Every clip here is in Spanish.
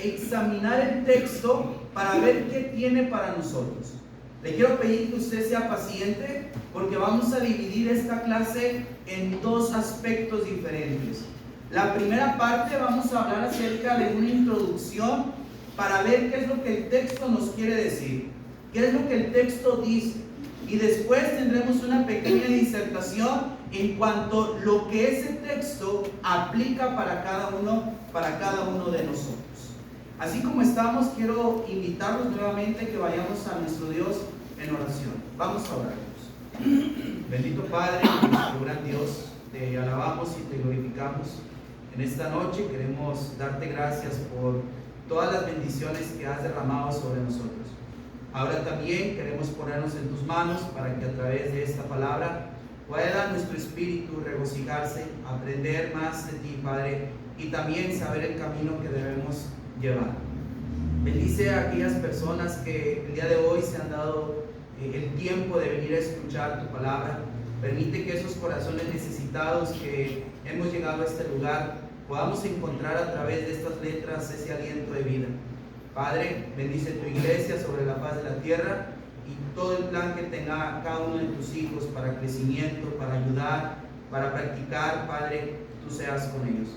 examinar el texto para ver qué tiene para nosotros. Le quiero pedir que usted sea paciente porque vamos a dividir esta clase en dos aspectos diferentes. La primera parte vamos a hablar acerca de una introducción para ver qué es lo que el texto nos quiere decir, qué es lo que el texto dice. Y después tendremos una pequeña disertación en cuanto a lo que ese texto aplica para cada uno de nosotros. Así como estamos, quiero invitarlos nuevamente que vayamos a nuestro Dios en oración. Vamos a orar. Bendito Padre, nuestro gran Dios, te alabamos y te glorificamos. En esta noche queremos darte gracias por todas las bendiciones que has derramado sobre nosotros. Ahora también queremos ponernos en tus manos para que a través de esta palabra pueda nuestro espíritu regocijarse, aprender más de ti, Padre, y también saber el camino que debemos llevar. Bendice a aquellas personas que el día de hoy se han dado el tiempo de venir a escuchar tu palabra. Permite que esos corazones necesitados que hemos llegado a este lugar podamos encontrar a través de estas letras ese aliento de vida. Padre, bendice tu iglesia sobre la faz de la tierra y todo el plan que tenga cada uno de tus hijos para crecimiento, para ayudar, para practicar, Padre, tú seas con ellos.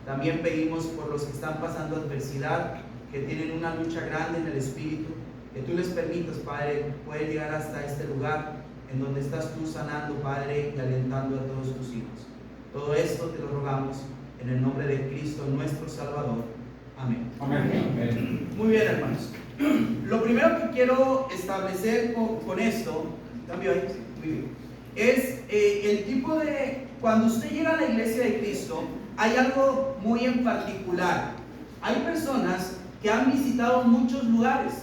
También pedimos por los que están pasando adversidad, que tienen una lucha grande en el espíritu, que tú les permitas, Padre, poder llegar hasta este lugar en donde estás tú sanando, Padre, y alentando a todos tus hijos. Todo esto te lo rogamos en el nombre de Cristo, nuestro Salvador. Amén. Amén. Muy bien, hermanos. Lo primero que quiero establecer con esto, cambio ahí, muy bien, es el tipo de, cuando usted llega a la iglesia de Cristo, hay algo muy en particular. Hay personas que han visitado muchos lugares,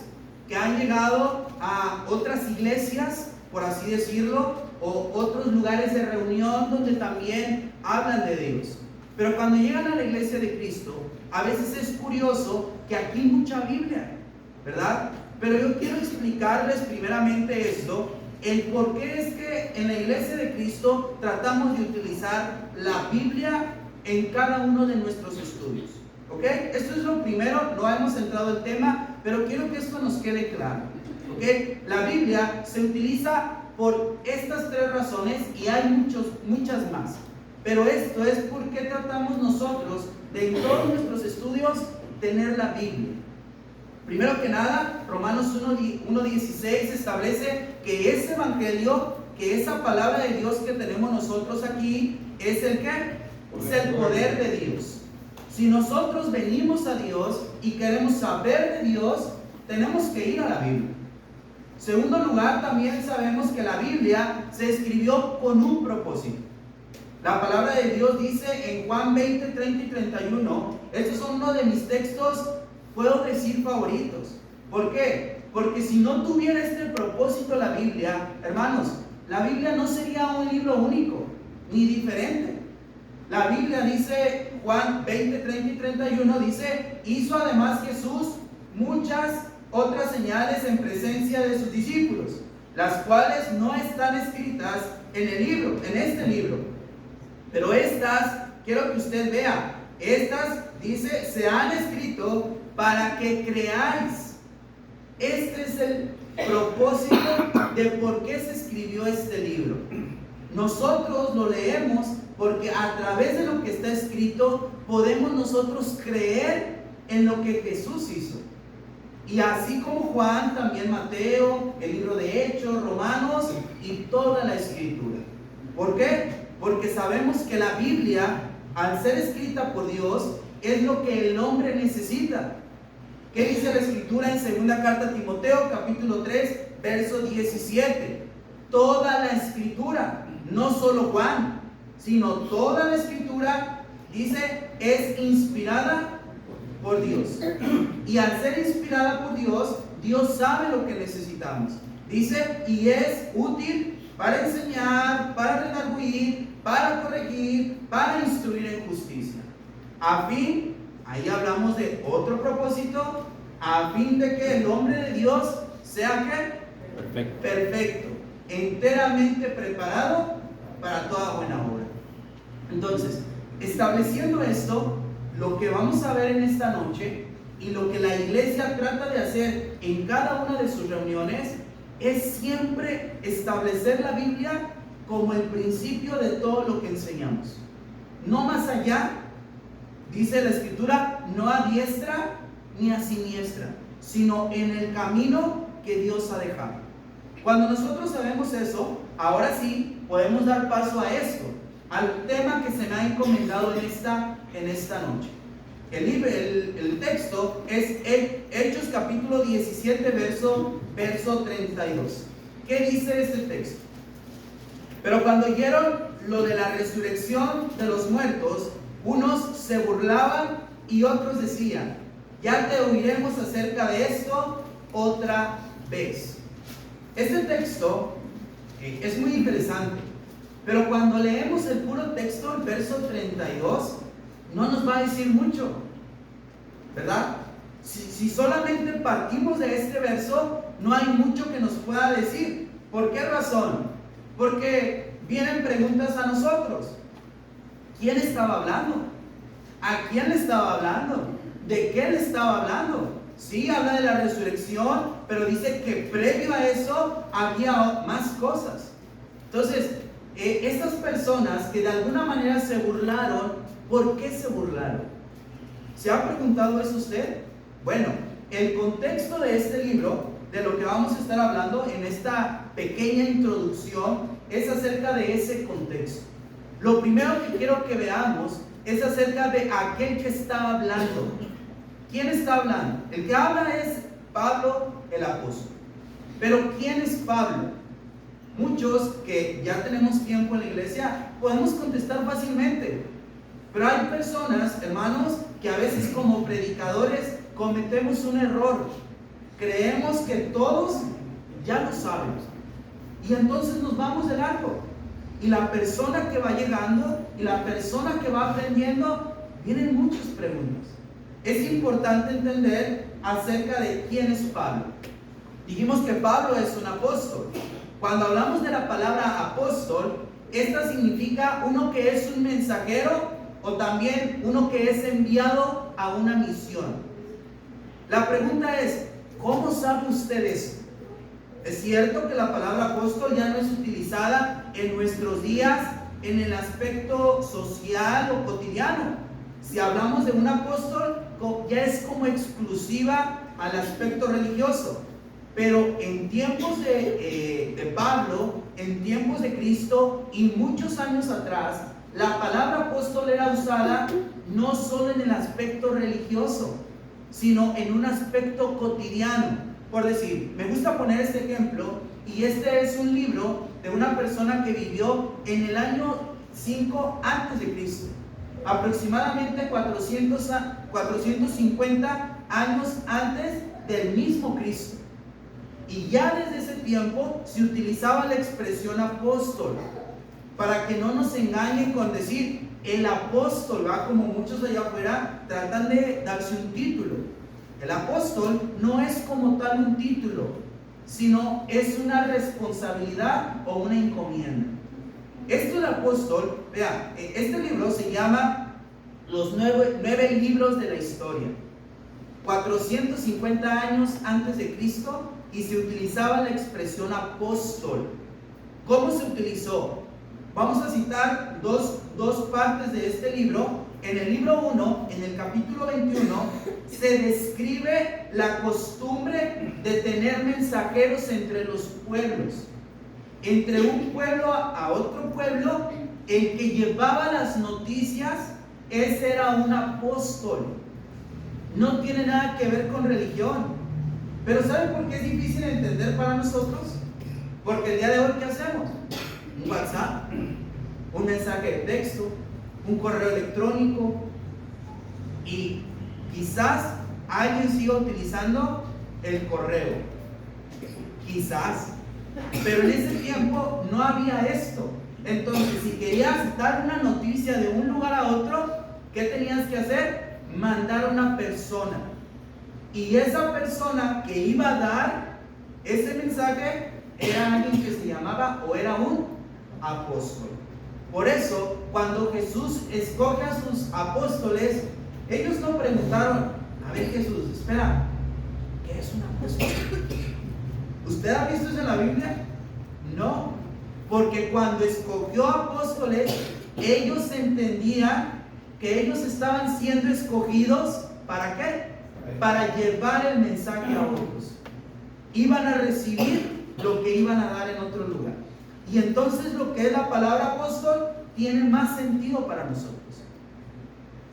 que han llegado a otras iglesias, por así decirlo, o otros lugares de reunión donde también hablan de Dios. Pero cuando llegan a la iglesia de Cristo, a veces es curioso que aquí hay mucha Biblia, ¿verdad? Pero yo quiero explicarles primeramente esto, el por qué es que en la iglesia de Cristo tratamos de utilizar la Biblia en cada uno de nuestros estudios, ¿ok? Esto es lo primero, no hemos entrado al tema, pero quiero que esto nos quede claro, ¿ok? La Biblia se utiliza por estas tres razones y hay muchas más. Pero esto es porque tratamos nosotros de en todos nuestros estudios tener la Biblia. Primero que nada, Romanos 1:16 establece que ese evangelio, que esa palabra de Dios que tenemos nosotros aquí, es el ¿qué? Es el poder de Dios. Si nosotros venimos a Dios y queremos saber de Dios, tenemos que ir a la Biblia. Segundo lugar, también sabemos que la Biblia se escribió con un propósito. La palabra de Dios dice en Juan 20, 30 y 31, estos son uno de mis textos, puedo decir, favoritos. ¿Por qué? Porque si no tuviera este propósito la Biblia, hermanos, la Biblia no sería un libro único, ni diferente. La Biblia dice, Juan 20, 30 y 31, dice, hizo además Jesús muchas otras señales en presencia de sus discípulos, las cuales no están escritas en el libro, en este libro. Pero estas, quiero que usted vea, estas, dice, se han escrito para que creáis. Este es el propósito de por qué se escribió este libro. Nosotros lo leemos porque a través de lo que está escrito podemos nosotros creer en lo que Jesús hizo. Y así como Juan, también Mateo, el libro de Hechos, Romanos y toda la Escritura. ¿Por qué? Porque sabemos que la Biblia, al ser escrita por Dios, es lo que el hombre necesita. ¿Qué dice la Escritura en segunda carta a Timoteo, capítulo 3, verso 17? Toda la Escritura, no solo Juan, sino toda la Escritura, dice, es inspirada por Dios. Y al ser inspirada por Dios, Dios sabe lo que necesitamos. Dice, y es útil para enseñar, para redarguir, para corregir, para instruir en justicia. A fin, ahí hablamos de otro propósito, a fin de que el hombre de Dios sea ¿qué? Perfecto, enteramente preparado para toda buena obra. Entonces, estableciendo esto, lo que vamos a ver en esta noche, y lo que la iglesia trata de hacer en cada una de sus reuniones es siempre establecer la Biblia como el principio de todo lo que enseñamos. No más allá, dice la Escritura, no a diestra ni a siniestra, sino en el camino que Dios ha dejado. Cuando nosotros sabemos eso, ahora sí podemos dar paso a esto, al tema que se me ha encomendado en esta noche. El texto es Hechos capítulo 17, verso 32. ¿Qué dice este texto? Pero cuando oyeron lo de la resurrección de los muertos, unos se burlaban y otros decían: ya te oiremos acerca de esto otra vez. Este texto es muy interesante, pero cuando leemos el puro texto, el verso 32, no nos va a decir mucho, ¿verdad? Si solamente partimos de este verso, no hay mucho que nos pueda decir. ¿Por qué razón? Porque vienen preguntas a nosotros. ¿Quién estaba hablando? ¿A quién le estaba hablando? ¿De qué le estaba hablando? Sí, habla de la resurrección, pero dice que previo a eso había más cosas. Entonces, estas personas que de alguna manera se burlaron, ¿por qué se burlaron? ¿Se ha preguntado eso usted? Bueno, el contexto de este libro, de lo que vamos a estar hablando en esta pequeña introducción, es acerca de ese contexto. Lo primero que quiero que veamos es acerca de aquel que está hablando. ¿Quién está hablando? El que habla es Pablo el apóstol. Pero ¿quién es Pablo? Muchos que ya tenemos tiempo en la iglesia podemos contestar fácilmente. Pero hay personas, hermanos, que a veces como predicadores cometemos un error. Creemos que todos ya lo saben. Y entonces nos vamos de largo. Y la persona que va llegando y la persona que va aprendiendo, vienen muchas preguntas. Es importante entender acerca de quién es Pablo. Dijimos que Pablo es un apóstol. Cuando hablamos de la palabra apóstol, esta significa uno que es un mensajero o también uno que es enviado a una misión. La pregunta es, ¿cómo sabe usted eso? Es cierto que la palabra apóstol ya no es utilizada en nuestros días en el aspecto social o cotidiano. Si hablamos de un apóstol, ya es como exclusiva al aspecto religioso. Pero en tiempos de Pablo, en tiempos de Cristo y muchos años atrás, la palabra apóstol era usada no solo en el aspecto religioso, sino en un aspecto cotidiano. Por decir, me gusta poner este ejemplo, y este es un libro de una persona que vivió en el año 5 antes de Cristo, aproximadamente 450 años antes del mismo Cristo. Y ya desde ese tiempo se utilizaba la expresión apóstol, para que no nos engañen con decir el apóstol, ¿va? Como muchos allá afuera tratan de darse un título. El apóstol no es como tal un título, sino es una responsabilidad o una encomienda. Esto del apóstol, vea, este libro se llama Los 9 libros de la historia. 450 años antes de Cristo, y se utilizaba la expresión apóstol. ¿Cómo se utilizó? Vamos a citar dos partes de este libro. En el libro 1, en el capítulo 21, se describe la costumbre de tener mensajeros entre los pueblos. Entre un pueblo a otro pueblo, el que llevaba las noticias, ese era un apóstol. No tiene nada que ver con religión. Pero ¿saben por qué es difícil de entender para nosotros? Porque el día de hoy, ¿qué hacemos? Un WhatsApp, un mensaje de texto, un correo electrónico, y quizás alguien siga utilizando el correo, quizás, pero en ese tiempo no había esto. Entonces, si querías dar una noticia de un lugar a otro, ¿qué tenías que hacer? Mandar a una persona, y esa persona que iba a dar ese mensaje era alguien que se llamaba o era un apóstol. Por eso, cuando Jesús escoge a sus apóstoles, ellos no preguntaron: a ver, Jesús, espera, ¿qué es un apóstol? ¿Usted ha visto eso en la Biblia? No, porque cuando escogió apóstoles, ellos entendían que ellos estaban siendo escogidos, ¿para qué? Para llevar el mensaje a otros. Iban a recibir lo que iban a dar en otro lugar. Y entonces lo que es la palabra apóstol tiene más sentido para nosotros.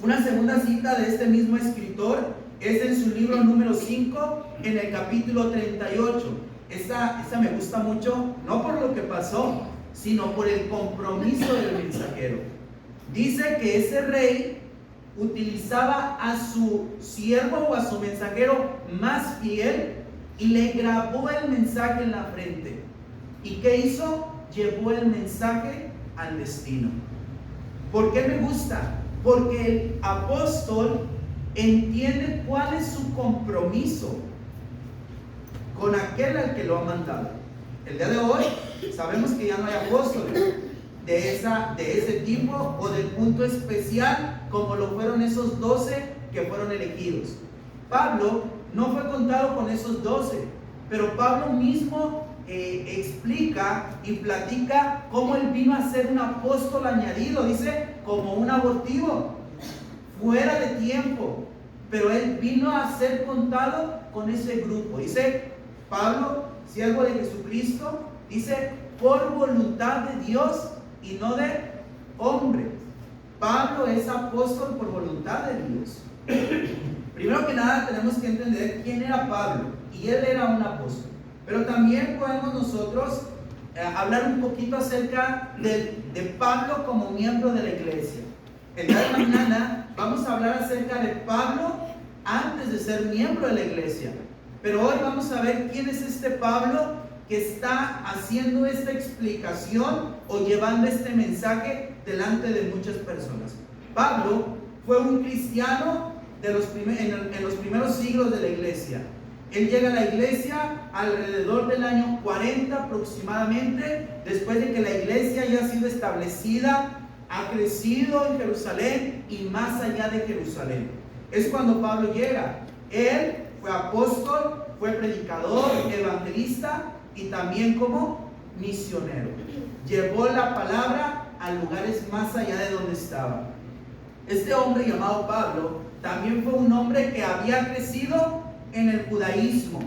Una segunda cita de este mismo escritor es en su libro número 5, en el capítulo 38. Esta me gusta mucho, no por lo que pasó, sino por el compromiso del mensajero. Dice que ese rey utilizaba a su siervo o a su mensajero más fiel y le grabó el mensaje en la frente. ¿Y qué hizo? Llevó el mensaje al destino. ¿Por qué me gusta? Porque el apóstol entiende cuál es su compromiso con aquel al que lo ha mandado. El día de hoy sabemos que ya no hay apóstoles de ese tipo o del punto especial como lo fueron esos 12 que fueron elegidos. Pablo no fue contado con esos 12, pero Pablo mismo explica y platica cómo él vino a ser un apóstol añadido, dice, como un abortivo, fuera de tiempo, pero él vino a ser contado con ese grupo. Dice Pablo, siervo de Jesucristo, dice, por voluntad de Dios y no de hombre. Pablo es apóstol por voluntad de Dios. Primero que nada tenemos que entender quién era Pablo, y él era un apóstol. Pero también podemos nosotros hablar un poquito acerca de Pablo como miembro de la iglesia. El día de mañana vamos a hablar acerca de Pablo antes de ser miembro de la iglesia. Pero hoy vamos a ver quién es este Pablo que está haciendo esta explicación o llevando este mensaje delante de muchas personas. Pablo fue un cristiano en los primeros siglos de la iglesia. Él llega a la iglesia alrededor del año 40 aproximadamente, después de que la iglesia ya ha sido establecida, ha crecido en Jerusalén y más allá de Jerusalén. Es cuando Pablo llega. Él fue apóstol, fue predicador, evangelista y también como misionero. Llevó la palabra a lugares más allá de donde estaba. Este hombre llamado Pablo también fue un hombre que había crecido en el judaísmo,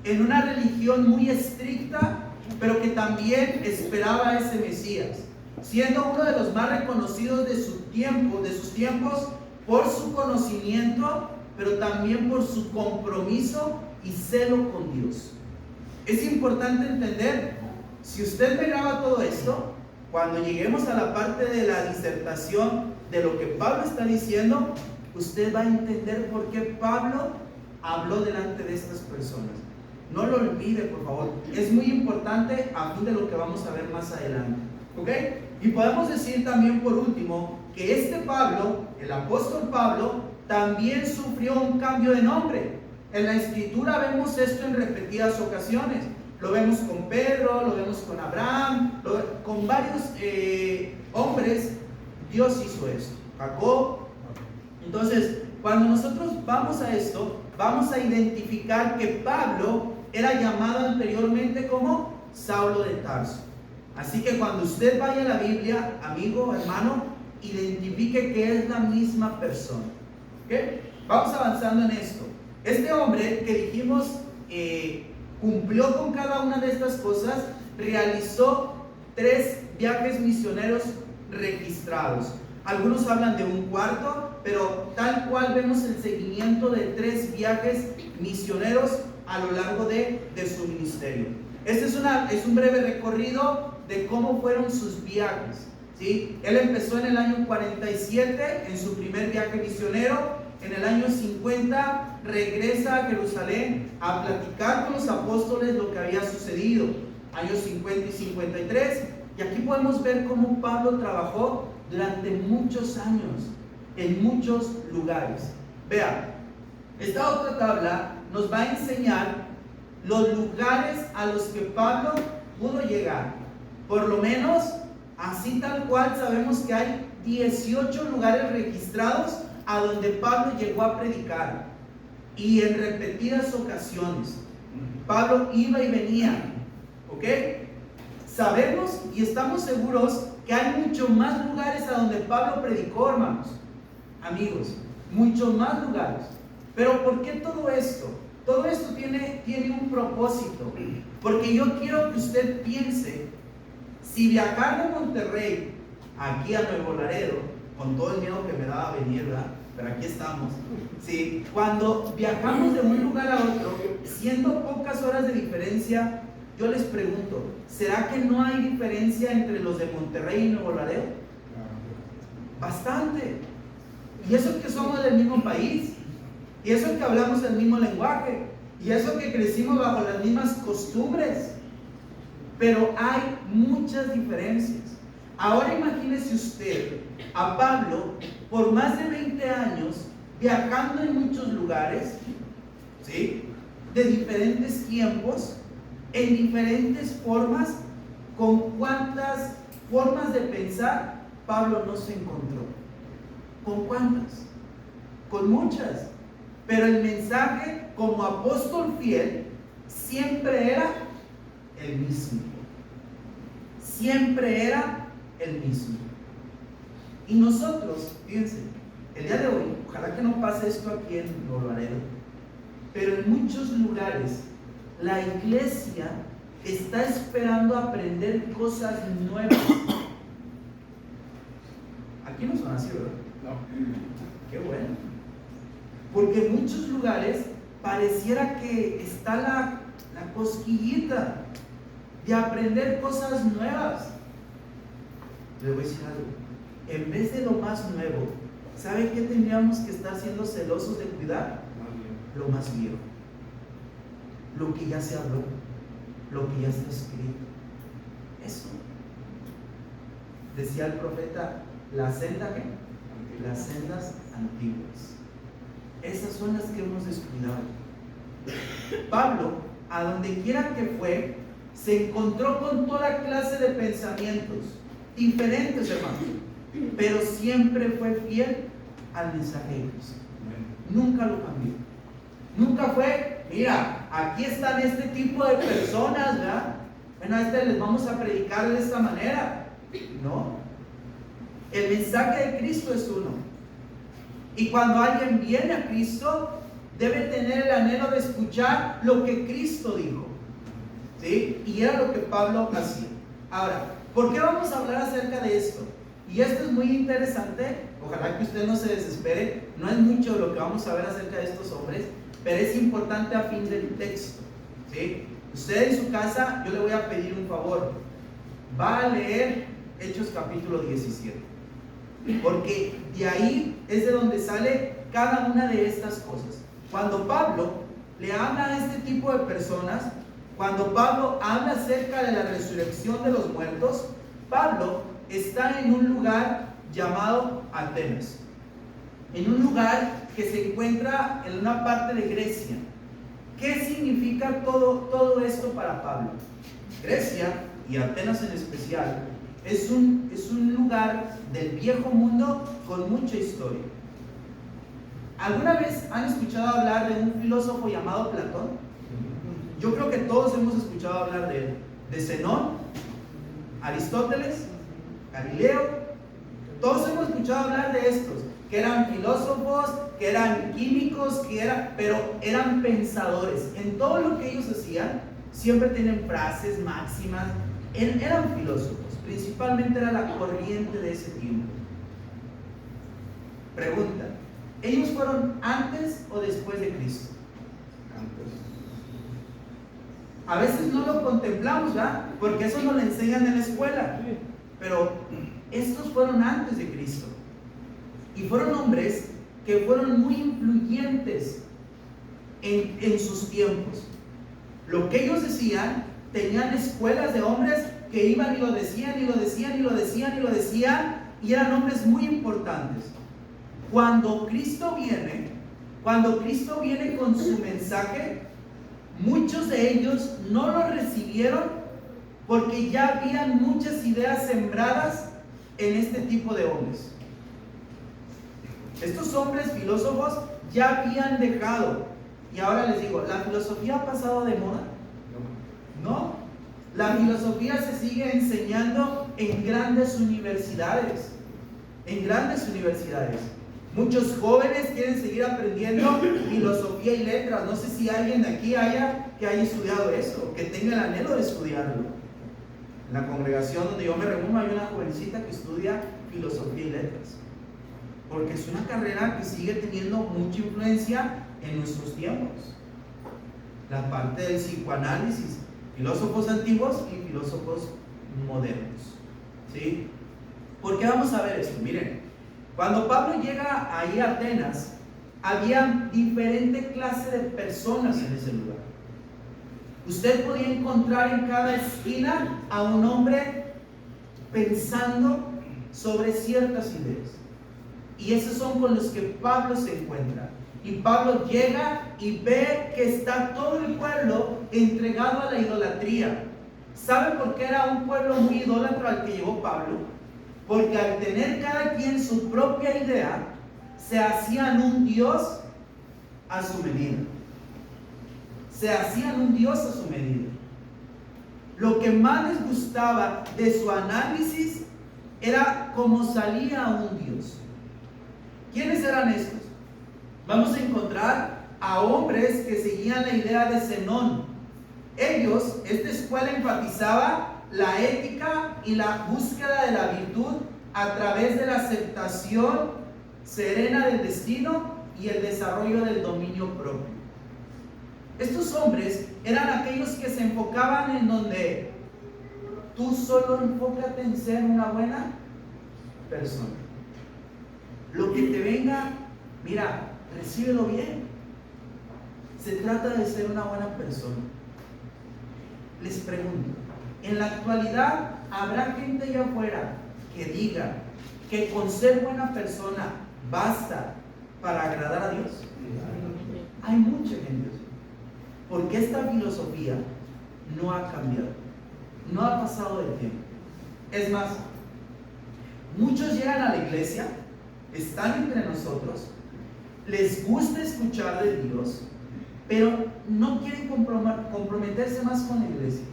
en una religión muy estricta, pero que también esperaba a ese Mesías, siendo uno de los más reconocidos de sus tiempos por su conocimiento, pero también por su compromiso y celo con Dios. Es importante entender, si usted me graba todo esto, cuando lleguemos a la parte de la disertación de lo que Pablo está diciendo, usted va a entender por qué Pablo habló delante de estas personas. No lo olvide, por favor. Es muy importante a fin de lo que vamos a ver más adelante. ¿Ok? Y podemos decir también por último que este Pablo, el apóstol Pablo, también sufrió un cambio de nombre. En la escritura vemos esto en repetidas ocasiones. Lo vemos con Pedro, lo vemos con Abraham, con varios hombres. Dios hizo esto. Jacob. Entonces, cuando nosotros vamos a esto, vamos a identificar que Pablo era llamado anteriormente como Saulo de Tarso. Así que cuando usted vaya a la Biblia, amigo, hermano, identifique que es la misma persona. ¿Okay? Vamos avanzando en esto. Este hombre que dijimos cumplió con cada una de estas cosas, realizó 3 viajes misioneros registrados. Algunos hablan de un cuarto, pero tal cual vemos el seguimiento de 3 viajes misioneros a lo largo de su ministerio. Este es un breve recorrido de cómo fueron sus viajes, ¿sí? Él empezó en el año 47 en su primer viaje misionero. En el año 50 regresa a Jerusalén a platicar con los apóstoles lo que había sucedido. Años 50 y 53. Y aquí podemos ver cómo Pablo trabajó durante muchos años en muchos lugares. Vea, esta otra tabla nos va a enseñar los lugares a los que Pablo pudo llegar. Por lo menos, así tal cual sabemos que hay 18 lugares registrados a donde Pablo llegó a predicar. y en repetidas ocasiones. Pablo iba y venía, ¿ok? Sabemos y estamos seguros que hay muchos más lugares a donde Pablo predicó, hermanos, amigos, muchos más lugares. Pero ¿por qué todo esto? Todo esto tiene un propósito, porque yo quiero que usted piense, si viajar de Monterrey aquí a Nuevo Laredo, con todo el miedo que me daba venir, ¿verdad? Pero aquí estamos. Sí, cuando viajamos de un lugar a otro, siendo pocas horas de diferencia, yo les pregunto, ¿será que no hay diferencia entre los de Monterrey y Nuevo Laredo? Bastante. Y eso que somos del mismo país, y eso que hablamos el mismo lenguaje, y eso que crecimos bajo las mismas costumbres. Pero hay muchas diferencias. Ahora imagínese usted a Pablo por más de 20 años viajando en muchos lugares, ¿sí? De diferentes tiempos, en diferentes formas. ¿Con cuántas formas de pensar Pablo no se encontró? ¿Con cuántas? Con muchas. Pero el mensaje como apóstol fiel siempre era el mismo. Siempre era el mismo. Y nosotros, fíjense, el día de hoy, ojalá que no pase esto aquí en Nuevo Laredo, pero en muchos lugares la iglesia está esperando aprender cosas nuevas. Aquí no son así, ¿verdad? No. Qué bueno. Porque en muchos lugares pareciera que está la cosquillita de aprender cosas nuevas. Les voy a decir algo. En vez de lo más nuevo, ¿saben qué tendríamos que estar siendo celosos de cuidar? Lo más viejo. Lo que ya se habló, lo que ya está escrito. Eso. Decía el profeta, la senda, ¿qué? Las sendas antiguas. Esas son las que hemos descuidado. Pablo, a donde quiera que fue, se encontró con toda clase de pensamientos diferentes, hermanos, pero siempre fue fiel al mensaje de Cristo. Nunca lo cambió. Nunca fue, mira, aquí están este tipo de personas, ¿verdad? Bueno, a este les vamos a predicar de esta manera. No. El mensaje de Cristo es uno. Y cuando alguien viene a Cristo, debe tener el anhelo de escuchar lo que Cristo dijo. ¿Sí? Y era lo que Pablo hacía. Ahora, ¿por qué vamos a hablar acerca de esto? Y esto es muy interesante. Ojalá que usted no se desespere. No es mucho lo que vamos a ver acerca de estos hombres, pero es importante a fin del texto. ¿Sí? Usted en su casa, yo le voy a pedir un favor. Va a leer Hechos capítulo 17. Porque de ahí es de donde sale cada una de estas cosas. Cuando Pablo le habla a este tipo de personas, cuando Pablo habla acerca de la resurrección de los muertos, Pablo está en un lugar llamado Atenas, en un lugar que se encuentra en una parte de Grecia. ¿Qué significa todo esto para Pablo? Grecia, y Atenas en especial, es un lugar del viejo mundo con mucha historia. ¿Alguna vez han escuchado hablar de un filósofo llamado Platón? Yo creo que todos hemos escuchado hablar de él. De Zenón, Aristóteles, Galileo. Todos hemos escuchado hablar de estos, que eran filósofos, que eran químicos, pero eran pensadores. En todo lo que ellos hacían, siempre tienen frases, máximas. Eran filósofos. Principalmente era la corriente de ese tiempo. Pregunta: ¿ellos fueron antes o después de Cristo? Antes. A veces no lo contemplamos, ¿verdad? Porque eso nos lo enseñan en la escuela. Pero estos fueron antes de Cristo. Y fueron hombres que fueron muy influyentes en sus tiempos. Lo que ellos decían, tenían escuelas de hombres que iban y lo decían, y lo decían, y lo decían, y lo decían, y eran hombres muy importantes. Cuando Cristo viene con su mensaje, muchos de ellos no lo recibieron porque ya habían muchas ideas sembradas en este tipo de hombres. Estos hombres filósofos ya habían dejado Y ahora les digo, ¿la filosofía ha pasado de moda? No. La filosofía se sigue enseñando en grandes universidades. En grandes universidades. Muchos jóvenes quieren seguir aprendiendo filosofía y letras. No sé si alguien de aquí que haya estudiado eso, que tenga el anhelo de estudiarlo. En la congregación donde yo me reúno hay una jovencita que estudia filosofía y letras. Porque es una carrera que sigue teniendo mucha influencia en nuestros tiempos. La parte del psicoanálisis, filósofos antiguos y filósofos modernos. ¿Sí? ¿Por qué vamos a ver esto? Miren, cuando Pablo llega ahí a Atenas, había diferente clase de personas en ese lugar. Usted podía encontrar en cada esquina a un hombre pensando sobre ciertas ideas. Y esos son con los que Pablo se encuentra. Y Pablo llega y ve que está todo el pueblo entregado a la idolatría. ¿Sabe por qué era un pueblo muy idólatra al que llegó Pablo? Porque al tener cada quien su propia idea, se hacían un Dios a su medida. Se hacían un Dios a su medida. Lo que más les gustaba de su análisis era cómo salía un Dios. ¿Quiénes eran estos? Vamos a encontrar a hombres que seguían la idea de Zenón. Ellos, esta escuela enfatizaba la ética y la búsqueda de la virtud a través de la aceptación serena del destino y el desarrollo del dominio propio. Estos hombres eran aquellos que se enfocaban en donde tú solo enfócate en ser una buena persona. Lo que te venga, mira, recíbelo bien. Se trata de ser una buena persona. Les pregunto, en la actualidad habrá gente allá afuera que diga que con ser buena persona basta para agradar a Dios. Hay mucha gente así. Porque esta filosofía no ha cambiado, no ha pasado del tiempo. Es más, muchos llegan a la iglesia, están entre nosotros, les gusta escuchar de Dios, pero no quieren comprometerse más con la iglesia.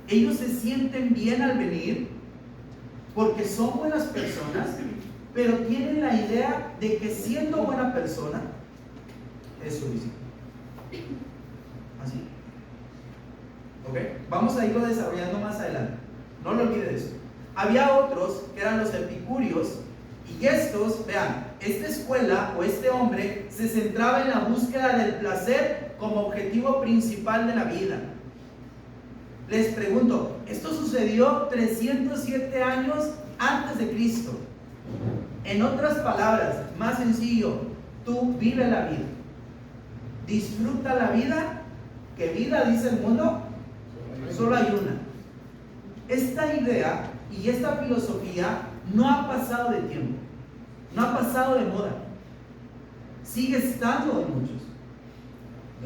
Ellos se sienten bien al venir porque son buenas personas, pero tienen la idea de que siendo buena persona es suficiente. Así. ¿Ok? Vamos a irlo desarrollando más adelante. No lo olvide eso. Había otros que eran los epicúreos, y estos, vean, esta escuela o este hombre se centraba en la búsqueda del placer como objetivo principal de la vida. Les pregunto, esto sucedió 307 años antes de Cristo. En otras palabras, más sencillo, tú vive la vida. Disfruta la vida. ¿Qué vida dice el mundo? Solo hay una. Esta idea y esta filosofía no ha pasado de tiempo, no ha pasado de moda, sigue estando en muchos.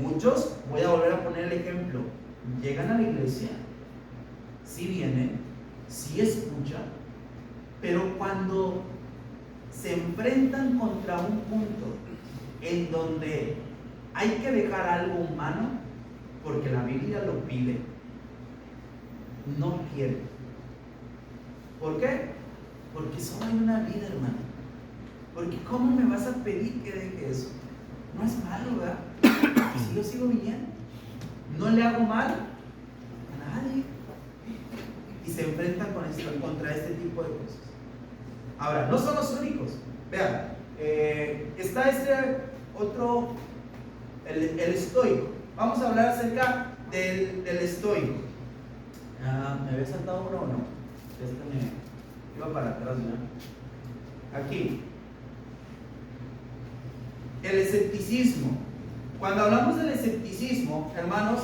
Muchos, voy a volver a poner el ejemplo, llegan a la iglesia, sí vienen, sí escuchan, pero cuando se enfrentan contra un punto en donde hay que dejar algo humano, porque la Biblia lo pide, no quieren. ¿Por qué? Porque solo hay una vida, hermano. Porque ¿cómo me vas a pedir que deje eso? No es malo, ¿verdad? Si yo sigo viniendo, no le hago mal a nadie. Y se enfrentan contra este tipo de cosas. Ahora, no son los únicos. Vean, está este otro, el estoico. Vamos a hablar acerca del estoico. ¿Me había saltado uno o no? Este me iba para atrás, ¿no? Aquí. El escepticismo. Cuando hablamos del escepticismo, hermanos,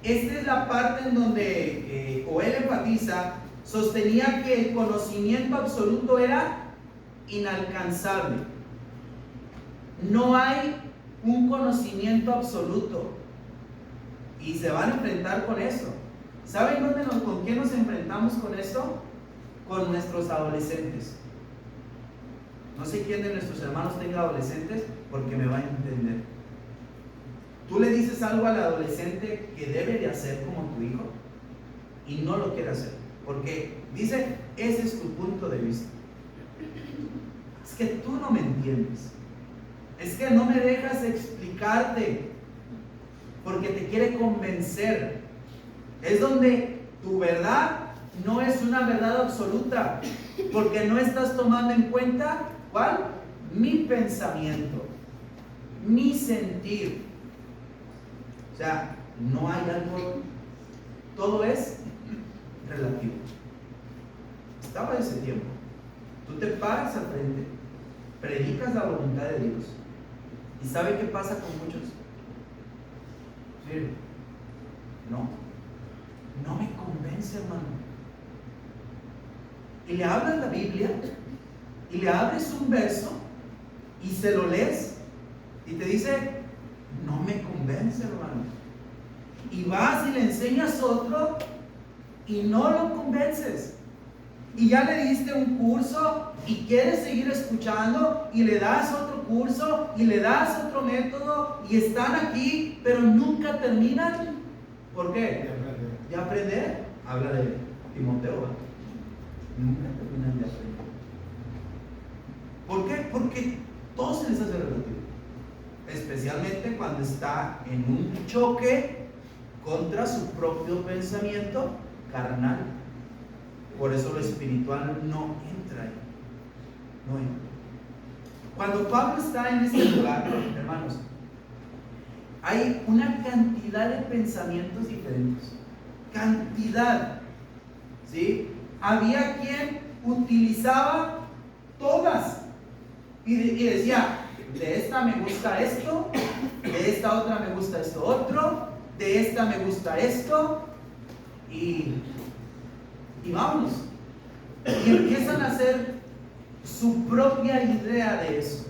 esta es la parte en donde, o él enfatiza, sostenía que el conocimiento absoluto era inalcanzable. No hay un conocimiento absoluto. Y se van a enfrentar con eso. ¿Saben con qué nos enfrentamos con esto? Con nuestros adolescentes. No sé quién de nuestros hermanos tenga adolescentes, porque me va a entender. Tú le dices algo al adolescente que debe de hacer como tu hijo y no lo quiere hacer, porque dice, ese es tu punto de vista. Es que tú no me entiendes, es que no me dejas explicarte, porque te quiere convencer. Es donde tu verdad no es una verdad absoluta, porque no estás tomando en cuenta, ¿cuál? Mi pensamiento, mi sentir. O sea, no hay algo, todo es relativo. Estaba ese tiempo. Tú te paras al frente, predicas la voluntad de Dios. ¿Y sabe qué pasa con muchos? Sí, no me convence, hermano. Y le hablas la Biblia, y le abres un verso, y se lo lees, y te dice, no me convence, hermano. Y vas y le enseñas otro, y no lo convences. Y ya le diste un curso, y quieres seguir escuchando, y le das otro curso, y le das otro método, y están aquí, pero nunca terminan. ¿Por qué? De aprender. Habla de Timoteo, ¿verdad? Nunca terminan de aprender. ¿Por qué? Porque todo se les hace relativo, especialmente cuando está en un choque contra su propio pensamiento carnal. Por eso lo espiritual no entra ahí. No entra. Cuando Pablo está en este lugar, hermanos, hay una cantidad de pensamientos diferentes. Cantidad, ¿sí? Había quien utilizaba todas y decía, de esta me gusta esto, de esta otra me gusta esto otro, de esta me gusta esto, y vámonos. Y empiezan a hacer su propia idea de eso,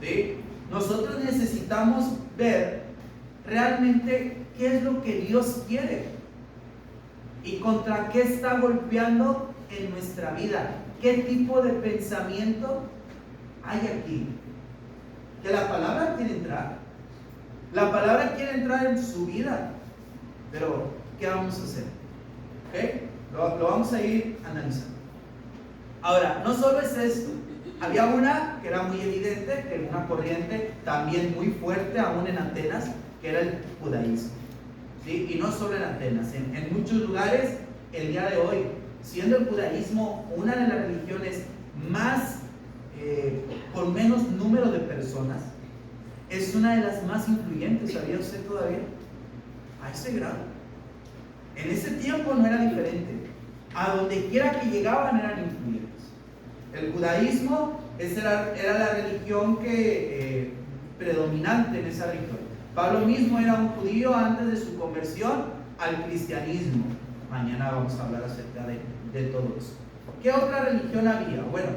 ¿sí? Nosotros necesitamos ver realmente qué es lo que Dios quiere y contra qué está golpeando en nuestra vida, qué tipo de pensamiento hay aquí. Que la palabra quiere entrar, la palabra quiere entrar en su vida, pero ¿qué vamos a hacer? ¿Okay? Lo vamos a ir analizando. Ahora, no solo es esto, había una que era muy evidente, que era una corriente también muy fuerte aún en Atenas, que era el judaísmo, ¿sí? Y no solo en Atenas, en muchos lugares el día de hoy, siendo el judaísmo una de las religiones más con menos número de personas, es una de las más influyentes. ¿Sabía usted todavía? A ese grado. En ese tiempo no era diferente. A donde quiera que llegaban eran influyentes. El judaísmo era la religión predominante en esa región. Pablo mismo era un judío antes de su conversión al cristianismo. Mañana vamos a hablar acerca de todo eso. ¿Qué otra religión había? Bueno,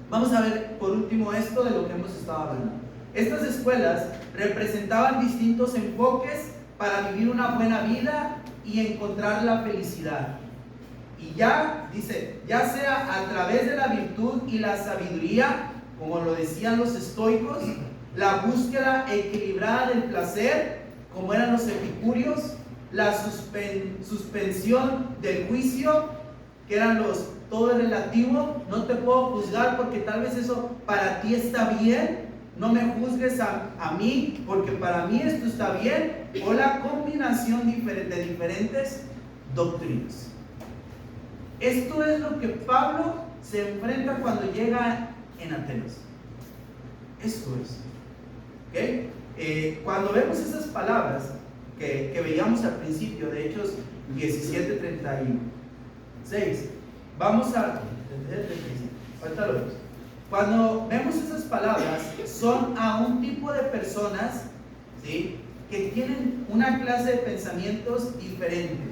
vamos a ver por último esto de lo que hemos estado hablando. Estas escuelas representaban distintos enfoques para vivir una buena vida y encontrar la felicidad. Y ya, dice, ya sea a través de la virtud y la sabiduría, como lo decían los estoicos, la búsqueda equilibrada del placer, como eran los epicúreos, la suspensión del juicio, que eran los todo es relativo, no te puedo juzgar porque tal vez eso para ti está bien, no me juzgues a mí porque para mí esto está bien, o la combinación de diferentes doctrinas. Esto es lo que Pablo se enfrenta cuando llega en Atenas. Esto es. ¿Okay? Cuando vemos esas palabras que veíamos al principio de Hechos 17:36, vamos a... ahorita lo vemos. Cuando vemos esas palabras, son a un tipo de personas, ¿sí?, que tienen una clase de pensamientos diferentes.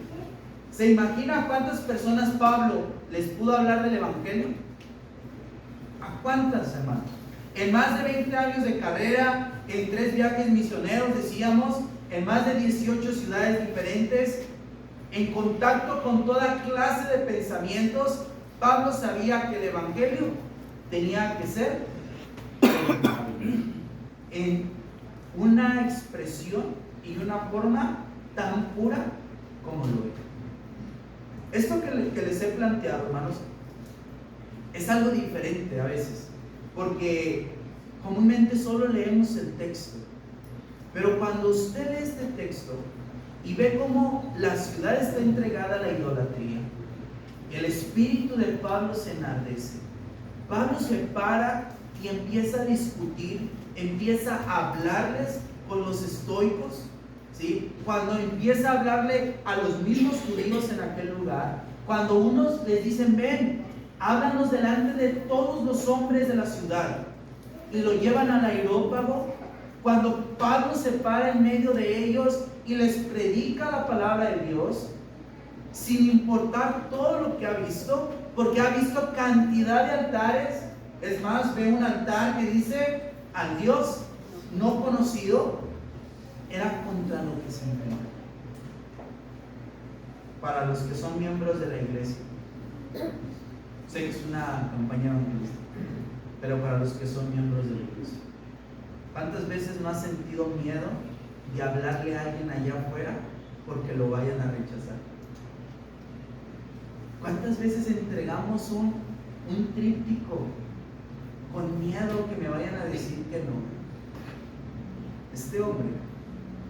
¿Se imagina cuántas personas Pablo les pudo hablar del Evangelio? ¿A cuántas, hermanos? En más de 20 años de carrera, en 3 viajes misioneros, decíamos, en más de 18 ciudades diferentes, en contacto con toda clase de pensamientos, Pablo sabía que el Evangelio tenía que ser en una expresión y una forma tan pura como lo es. Esto que les he planteado, hermanos, es algo diferente a veces, porque comúnmente solo leemos el texto. Pero cuando usted lee este texto y ve cómo la ciudad está entregada a la idolatría, el espíritu de Pablo se enardece. Pablo se para y empieza a discutir, empieza a hablarles con los estoicos, ¿sí? Cuando empieza a hablarle a los mismos judíos en aquel lugar, cuando unos les dicen, ven, háblanos delante de todos los hombres de la ciudad, y lo llevan al areópago, cuando Pablo se para en medio de ellos y les predica la palabra de Dios, sin importar todo lo que ha visto, porque ha visto cantidad de altares. Es más, ve un altar que dice al Dios no conocido, era contra lo que se enfrentó. Para los que son miembros de la iglesia, sé que es una campaña evangelística, pero para los que son miembros de la iglesia, ¿cuántas veces no has sentido miedo de hablarle a alguien allá afuera porque lo vayan a rechazar? ¿Cuántas veces entregamos un tríptico con miedo que me vayan a decir que no? Este hombre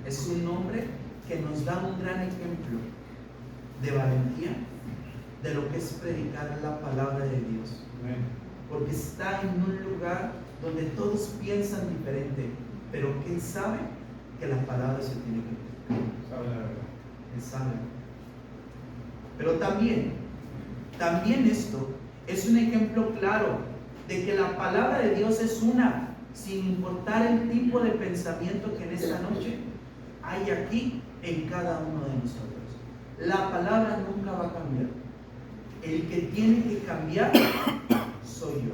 es un hombre que nos da un gran ejemplo de valentía, de lo que es predicar la palabra de Dios. Porque está en un lugar donde todos piensan diferente, pero que él sabe que la palabra se tiene que predicar. Sabe la verdad. Él sabe. Pero también esto es un ejemplo claro de que la palabra de Dios es una, sin importar el tipo de pensamiento que en esta noche hay aquí en cada uno de nosotros. La palabra nunca va a cambiar. El que tiene que cambiar soy yo.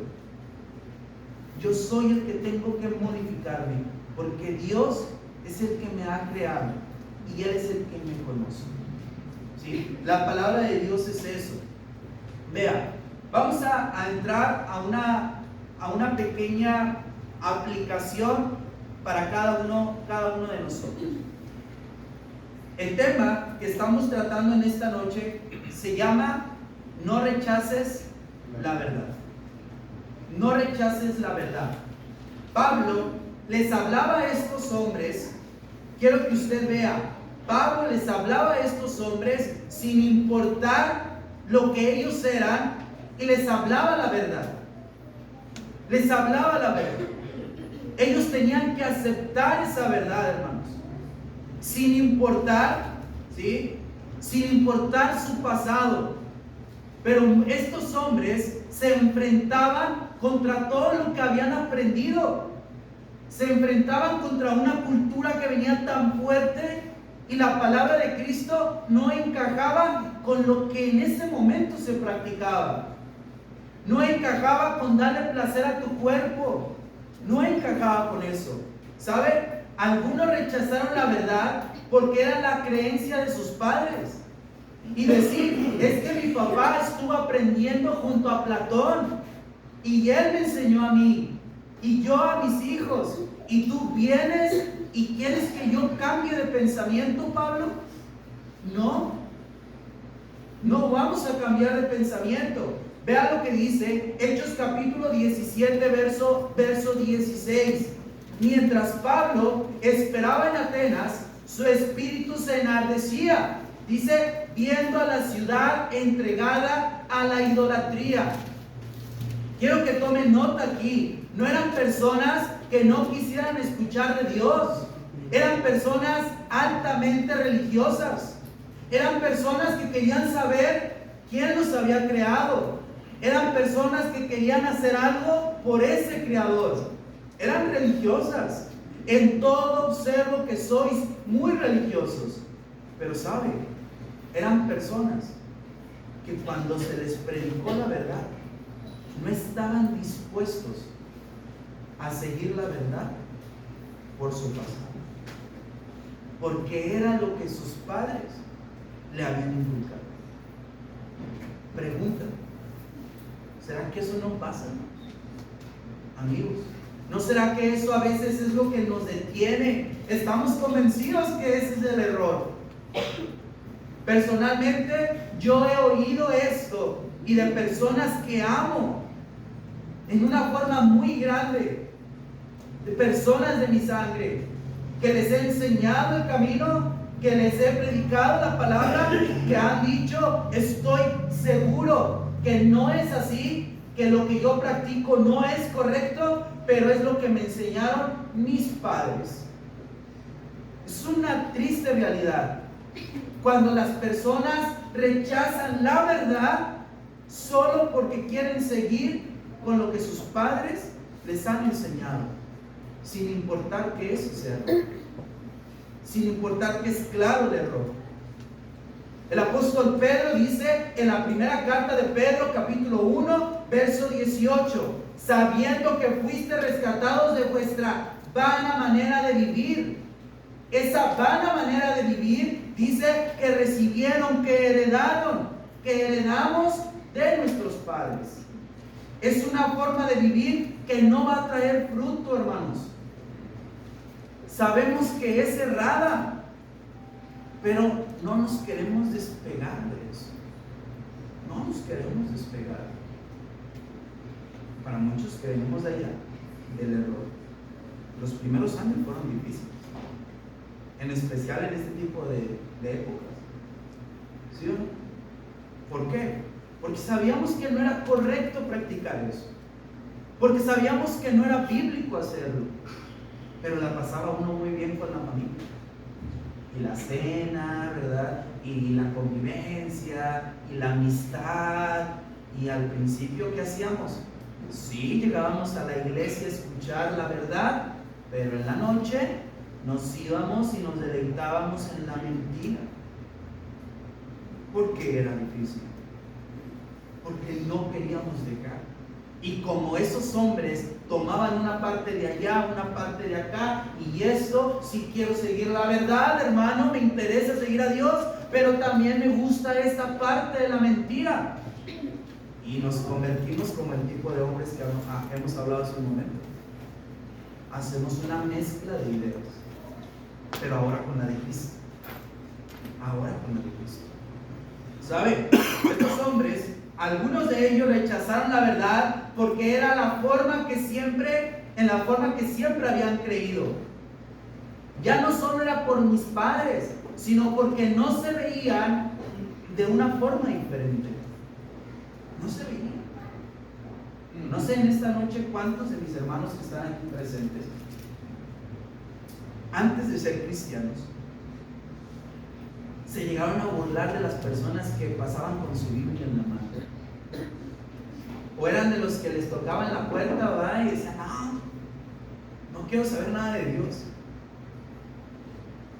Yo soy el que tengo que modificarme, porque Dios es el que me ha creado y Él es el que me conoce. ¿Sí? La palabra de Dios es eso. Vea, vamos a entrar a una pequeña aplicación para cada uno de nosotros. El tema que estamos tratando en esta noche se llama no rechaces la verdad. No rechaces la verdad. Pablo les hablaba a estos hombres, quiero que usted vea, Pablo les hablaba a estos hombres sin importar lo que ellos eran, y les hablaba la verdad. Les hablaba la verdad. Ellos tenían que aceptar esa verdad, hermanos, sin importar, ¿sí? Sin importar su pasado. Pero estos hombres se enfrentaban contra todo lo que habían aprendido. Se enfrentaban contra una cultura que venía tan fuerte, y la palabra de Cristo no encajaba con lo que en ese momento se practicaba. No encajaba con darle placer a tu cuerpo. No encajaba con eso. ¿Sabe? Algunos rechazaron la verdad porque era la creencia de sus padres. Y decir, es que mi papá estuvo aprendiendo junto a Platón y él me enseñó a mí y yo a mis hijos, y tú vienes y quieres que yo cambie de pensamiento, Pablo. No vamos a cambiar de pensamiento. Vea lo que dice Hechos capítulo 17 verso 16. Mientras Pablo esperaba en Atenas, su espíritu se enardecía, dice, viendo a la ciudad entregada a la idolatría. Quiero que tomen nota aquí. No eran personas que no quisieran escuchar de Dios. Eran personas altamente religiosas. Eran personas que querían saber quién los había creado. Eran personas que querían hacer algo por ese creador. Eran religiosas. En todo observo que sois muy religiosos. Pero ¿sabe? Eran personas que cuando se les predicó la verdad, no estaban dispuestos a seguir la verdad por su pasado, porque era lo que sus padres le habían inculcado. Pregunta, ¿será que eso no pasa, amigos? ¿No será que eso a veces es lo que nos detiene? Estamos convencidos que ese es el error. Personalmente, yo he oído esto y de personas que amo en una forma muy grande, de personas de mi sangre, que les he enseñado el camino, que les he predicado la palabra, que han dicho, estoy seguro que no es así, que lo que yo practico no es correcto, pero es lo que me enseñaron mis padres. Es una triste realidad cuando las personas rechazan la verdad solo porque quieren seguir con lo que sus padres les han enseñado, sin importar que eso sea error, sin importar que es claro el error. El apóstol Pedro dice en la primera carta de Pedro, capítulo 1, verso 18, sabiendo que fuiste rescatados de vuestra vana manera de vivir. Esa vana manera de vivir dice que recibieron, que heredaron, que heredamos de nuestros padres. Es una forma de vivir que no va a traer fruto, hermanos. Sabemos que es errada, pero no nos queremos despegar de eso. No nos queremos despegar. Para muchos queremos allá del error. Los primeros años fueron difíciles, en especial en este tipo de épocas. ¿Sí o no? ¿Por qué? Porque sabíamos que no era correcto practicar eso. Porque sabíamos que no era bíblico hacerlo. Pero la pasaba uno muy bien con la familia. Y la cena, ¿verdad? Y la convivencia, y la amistad. Y al principio, ¿qué hacíamos? Sí, llegábamos a la iglesia a escuchar la verdad, pero en la noche nos íbamos y nos deleitábamos en la mentira. ¿Por qué era difícil? Porque no queríamos dejar. Y como esos hombres tomaban una parte de allá, una parte de acá, y esto, si quiero seguir la verdad, hermano, me interesa seguir a Dios, pero también me gusta esta parte de la mentira. Y nos convertimos como el tipo de hombres que hemos hablado hace un momento. Hacemos una mezcla de ideas, pero ahora con la de Cristo. Ahora con la de Cristo. ¿Sabe? Estos hombres, algunos de ellos rechazaron la verdad porque era en la forma que siempre habían creído. Ya no solo era por mis padres, sino porque no se veían de una forma diferente. No se veían. No sé en esta noche cuántos de mis hermanos que están aquí presentes, antes de ser cristianos, se llegaron a burlar de las personas que pasaban con su Biblia en la mano. O eran de los que les tocaban la puerta, ¿verdad? Y decían, no quiero saber nada de Dios.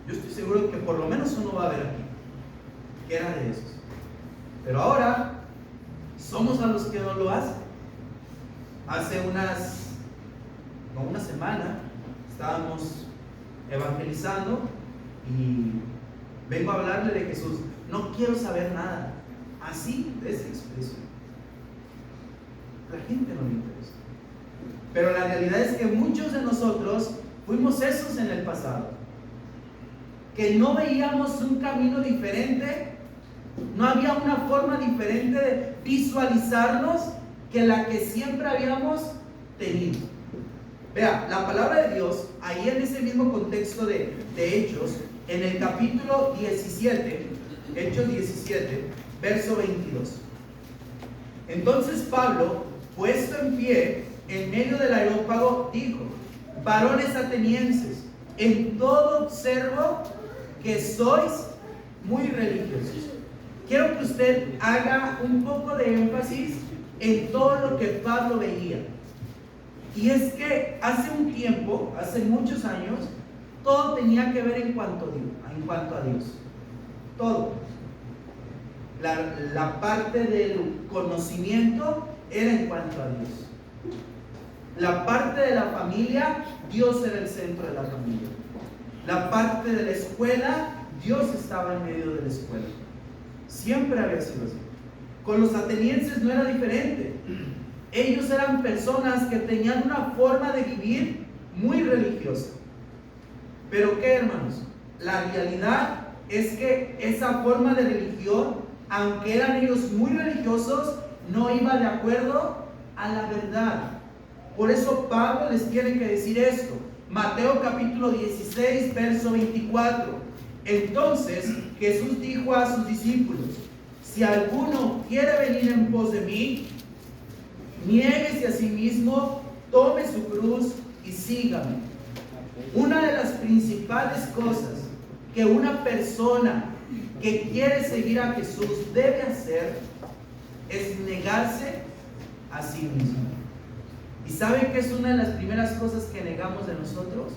Yo estoy seguro que por lo menos uno va a ver aquí que era de esos. Pero ahora somos a los que no lo hacen. Hace una semana estábamos evangelizando y vengo a hablarle de Jesús. No quiero saber nada. Así de esa expresión. La gente no le interesa. Pero la realidad es que muchos de nosotros fuimos esos en el pasado. Que no veíamos un camino diferente. No había una forma diferente de visualizarnos que la que siempre habíamos tenido. Vea, la palabra de Dios, ahí en ese mismo contexto de Hechos, en el capítulo 17, Hechos 17, verso 22. Entonces Pablo, puesto en pie en medio del areópago, dijo: varones atenienses, en todo observo que sois muy religiosos. Quiero que usted haga un poco de énfasis en todo lo que Pablo veía. Y es que hace un tiempo, hace muchos años, todo tenía que ver en cuanto a Dios. Todo. La parte del conocimiento era en cuanto a Dios. La parte de la familia, Dios era el centro de la familia. La parte de la escuela, Dios estaba en medio de la escuela. Siempre había sido así. Con los atenienses no era diferente. Ellos eran personas que tenían una forma de vivir muy religiosa. Pero ¿qué, hermanos? La realidad es que esa forma de religión, aunque eran ellos muy religiosos, no iba de acuerdo a la verdad. Por eso Pablo les tiene que decir esto. Mateo capítulo 16, verso 24. Entonces Jesús dijo a sus discípulos: si alguno quiere venir en pos de mí, niéguese a sí mismo, tome su cruz y sígame. Una de las principales cosas que una persona que quiere seguir a Jesús debe hacer es negarse a sí mismo. ¿Y saben qué es una de las primeras cosas que negamos de nosotros?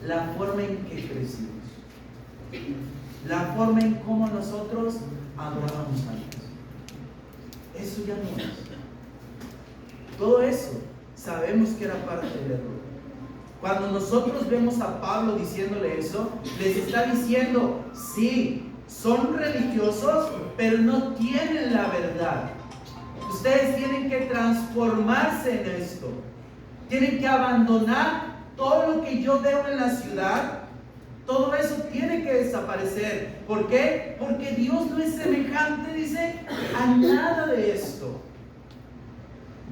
La forma en que crecimos, la forma en cómo nosotros adorábamos a Dios. Eso ya no es. Todo eso sabemos que era parte del error. Cuando nosotros vemos a Pablo diciéndole eso, les está diciendo: sí, son religiosos, pero no tienen la verdad. Ustedes tienen que transformarse en esto. Tienen que abandonar todo lo que yo veo en la ciudad. Todo eso tiene que desaparecer. ¿Por qué? Porque Dios no es semejante, dice, a nada de esto.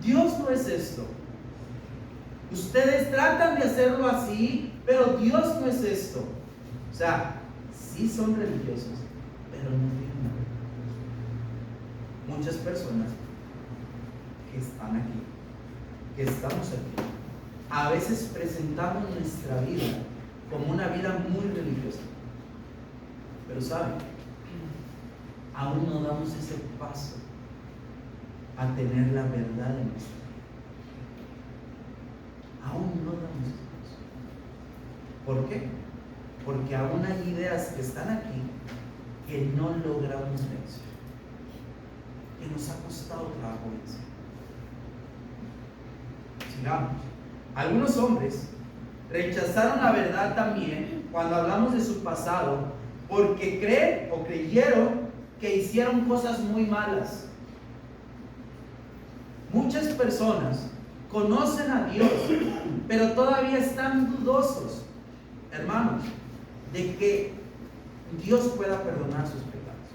Dios no es esto. Ustedes tratan de hacerlo así, pero Dios no es esto. O sea, sí son religiosos, pero no tienen nada. Muchas personas que están aquí, que estamos aquí, a veces presentamos nuestra vida como una vida muy religiosa, pero ¿saben? Aún no damos ese paso a tener la verdad en nuestra vida. Aún no damos ese paso. ¿Por qué? Porque aún hay ideas que están aquí que no logramos vencer, que nos ha costado trabajo vencer. Sigamos. Algunos hombres rechazaron la verdad también cuando hablamos de su pasado, porque creen o creyeron que hicieron cosas muy malas. Muchas personas conocen a Dios, pero todavía están dudosos, hermanos, de que Dios pueda perdonar sus pecados.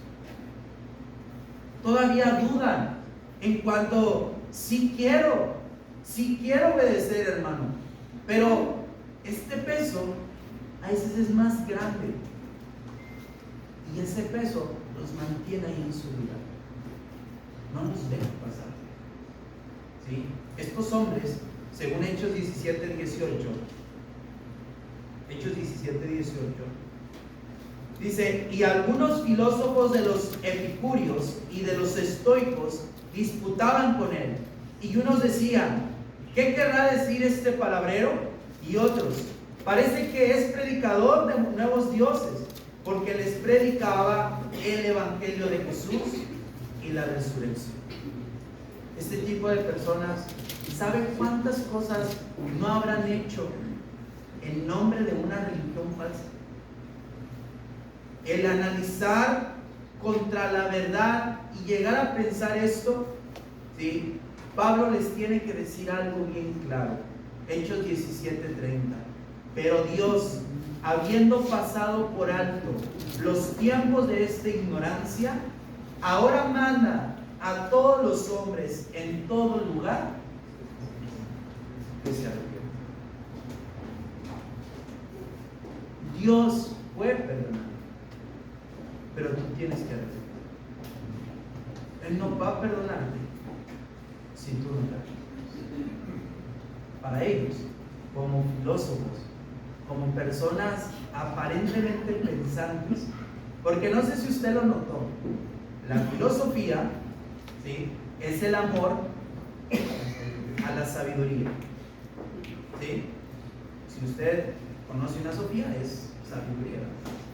Todavía dudan en cuanto: sí quiero obedecer, hermano, pero este peso a veces es más grande y ese peso los mantiene ahí en su vida, no los deja pasar. ¿Sí? Estos hombres, según Hechos 17, 18, dice: y algunos filósofos de los epicúreos y de los estoicos disputaban con él, y unos decían: ¿qué querrá decir este palabrero? Y otros: parece que es predicador de nuevos dioses, porque les predicaba el evangelio de Jesús y la resurrección. Este tipo de personas, ¿saben cuántas cosas no habrán hecho en nombre de una religión falsa? El analizar contra la verdad y llegar a pensar esto, ¿sí? Pablo les tiene que decir algo bien claro. Hechos 17:30. Pero Dios, habiendo pasado por alto los tiempos de esta ignorancia, ahora manda a todos los hombres en todo lugar que se arrepientan. Dios puede perdonar, pero tú tienes que arrepentir. Él no va a perdonarte si tú no te arrepientes. Para ellos, como filósofos, como personas aparentemente pensantes, porque no sé si usted lo notó, la filosofía, ¿sí?, es el amor a la sabiduría. ¿Sí? Si usted conoce una sofía, es sabiduría.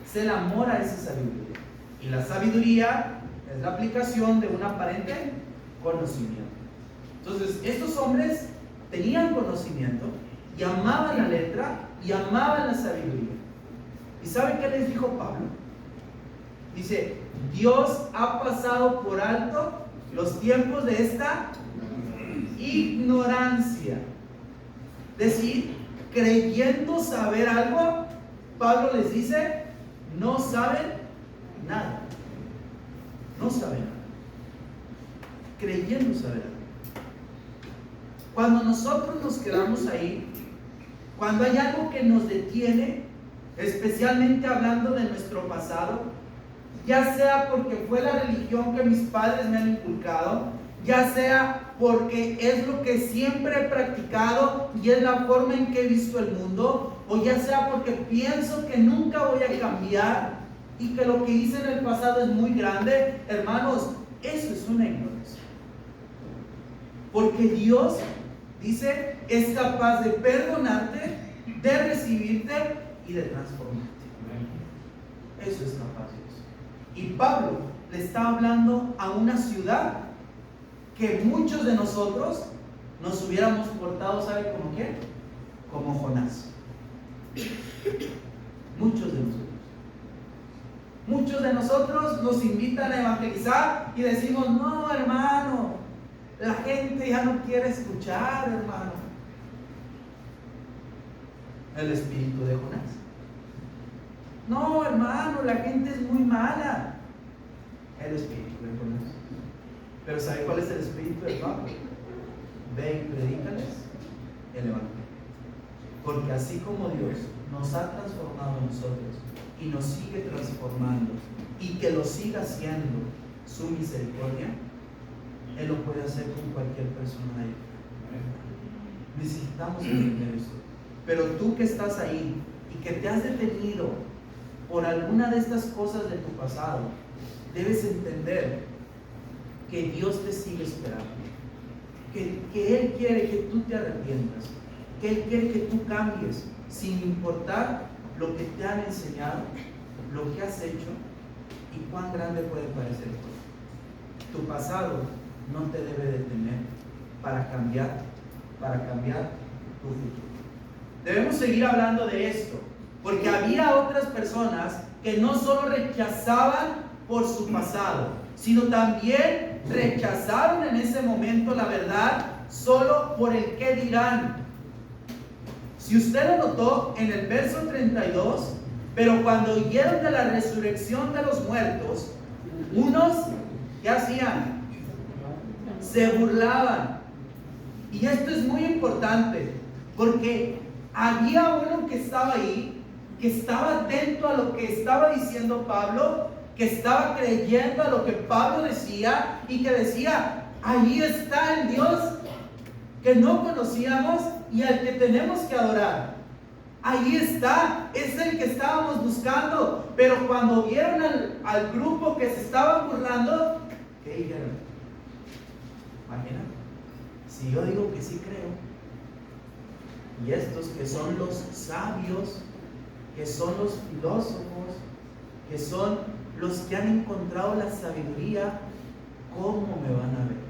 Es el amor a esa sabiduría. Y la sabiduría es la aplicación de un aparente conocimiento. Entonces, estos hombres tenían conocimiento y amaban la letra y amaban la sabiduría. ¿Y saben qué les dijo Pablo? Dice: Dios ha pasado por alto los tiempos de esta ignorancia. Decir, creyendo saber algo, Pablo les dice, no saben nada. No saben nada. Creyendo saber algo. Cuando nosotros nos quedamos ahí, cuando hay algo que nos detiene, especialmente hablando de nuestro pasado, ya sea porque fue la religión que mis padres me han inculcado, ya sea porque es lo que siempre he practicado y es la forma en que he visto el mundo, o ya sea porque pienso que nunca voy a cambiar y que lo que hice en el pasado es muy grande, hermanos, eso es una ignorancia. Porque Dios, dice, es capaz de perdonarte, de recibirte y de transformarte. Eso es capaz Dios. Y Pablo le está hablando a una ciudad que muchos de nosotros nos hubiéramos portado, ¿sabe como quién? Como Jonás. Muchos de nosotros. Muchos de nosotros nos invitan a evangelizar y decimos, no, hermano, la gente ya no quiere escuchar, hermano. El espíritu de Jonás. No, hermano, la gente es muy mala. El espíritu de Jonás. Pero ¿sabe cuál es el espíritu de Pablo? Ve y predícales el evangelio. Porque así como Dios nos ha transformado a nosotros y nos sigue transformando y que lo siga haciendo su misericordia, Él lo puede hacer con cualquier persona ahí. Necesitamos entender eso. Pero tú que estás ahí y que te has detenido por alguna de estas cosas de tu pasado, debes entender que Dios te sigue esperando, que Él quiere que tú te arrepientas, que Él quiere que tú cambies, sin importar lo que te han enseñado, lo que has hecho y cuán grande puede parecer todo. Tu pasado no te debe detener para cambiar tu futuro. Debemos seguir hablando de esto, porque había otras personas que no solo rechazaban por su pasado, sino también rechazaron en ese momento la verdad solo por el qué dirán. Si usted lo notó en el verso 32, pero cuando oyeron de la resurrección de los muertos, unos, ¿qué hacían? Se burlaban. Y esto es muy importante, porque había uno que estaba ahí, que estaba atento a lo que estaba diciendo Pablo, que estaba creyendo a lo que Pablo decía y que decía, ahí está el Dios que no conocíamos y al que tenemos que adorar. Ahí está, es el que estábamos buscando. Pero cuando vieron al grupo que se estaban burlando, ¿qué dijeron? Imagínate, si yo digo que sí creo, y estos que son los sabios, que son los filósofos, que son los que han encontrado la sabiduría, ¿cómo me van a ver?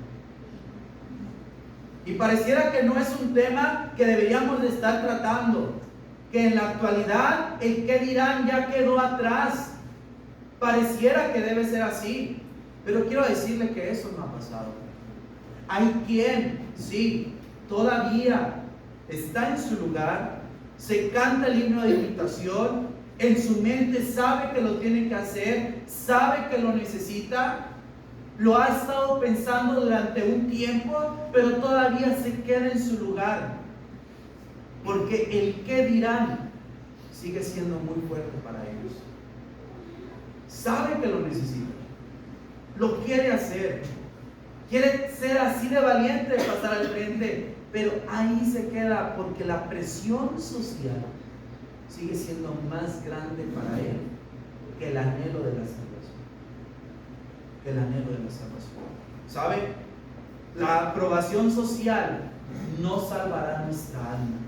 Y pareciera que no es un tema que deberíamos de estar tratando, que en la actualidad el qué dirán ya quedó atrás. Pareciera que debe ser así, pero quiero decirle que eso no ha pasado. Hay quien, sí, todavía está en su lugar, se canta el himno de invitación, en su mente sabe que lo tiene que hacer, sabe que lo necesita, lo ha estado pensando durante un tiempo, pero todavía se queda en su lugar, porque el qué dirán sigue siendo muy fuerte para ellos. Sabe que lo necesita, lo quiere hacer, quiere ser así de valiente de pasar al frente, pero ahí se queda porque la presión social sigue siendo más grande para él que el anhelo de la salvación. Que el anhelo de la salvación. ¿Sabe? La aprobación social no salvará nuestra alma.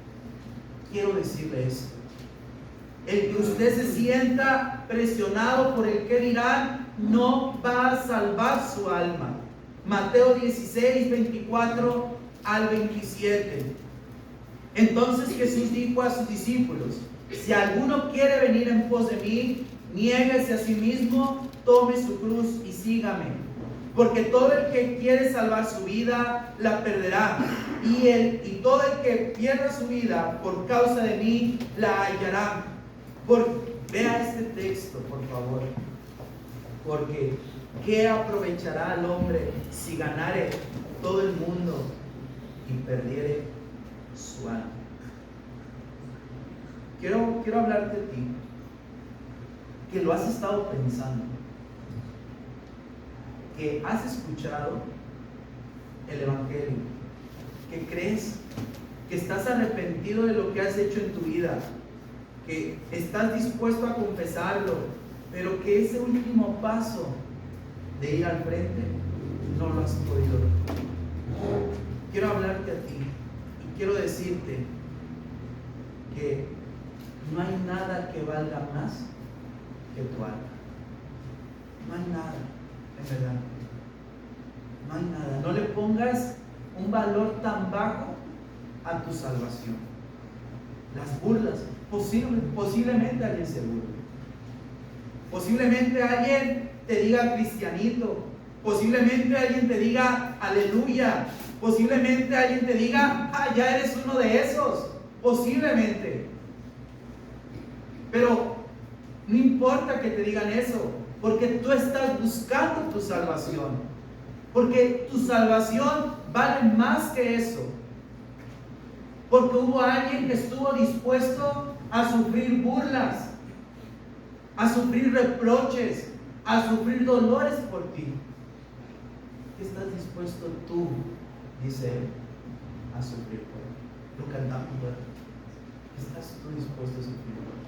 Quiero decirle esto. El que usted se sienta presionado por el que dirán, no va a salvar su alma. Mateo 16, 24 al 27. Entonces Jesús dijo a sus discípulos: si alguno quiere venir en pos de mí, niéguese a sí mismo, tome su cruz y sígame. Porque todo el que quiere salvar su vida, la perderá. Y todo el que pierda su vida por causa de mí, la hallará. Vea este texto, por favor. Porque, ¿qué aprovechará al hombre si ganare todo el mundo y perdiere su alma? Quiero hablarte a ti, que lo has estado pensando, que has escuchado el Evangelio, que crees, que estás arrepentido de lo que has hecho en tu vida, que estás dispuesto a confesarlo, pero que ese último paso de ir al frente no lo has podido. Quiero hablarte a ti y quiero decirte que no hay nada que valga más que tu alma. No hay nada, en verdad. No hay nada. No le pongas un valor tan bajo a tu salvación. Las burlas, posiblemente alguien se burle. Posiblemente alguien te diga cristianito. Posiblemente alguien te diga aleluya. Posiblemente alguien te diga, ya eres uno de esos. Posiblemente. Pero no importa que te digan eso, porque tú estás buscando tu salvación. Porque tu salvación vale más que eso. Porque hubo alguien que estuvo dispuesto a sufrir burlas, a sufrir reproches, a sufrir dolores por ti. ¿Qué estás dispuesto tú, dice él, a sufrir por él? Lo cantamos, ¿verdad? ¿Qué estás tú dispuesto a sufrir por él?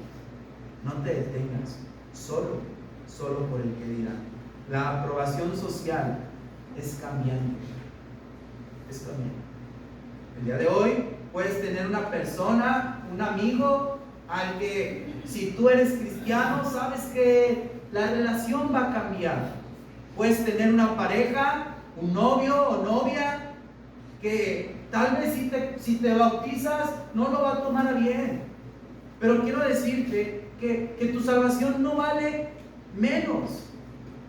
No te detengas, solo por el que dirá. La aprobación social es cambiante. Es cambiante. El día de hoy puedes tener una persona, un amigo, al que si tú eres cristiano, sabes que la relación va a cambiar. Puedes tener una pareja, un novio o novia, que tal vez si te bautizas no lo va a tomar a bien. Pero quiero decirte que tu salvación no vale menos.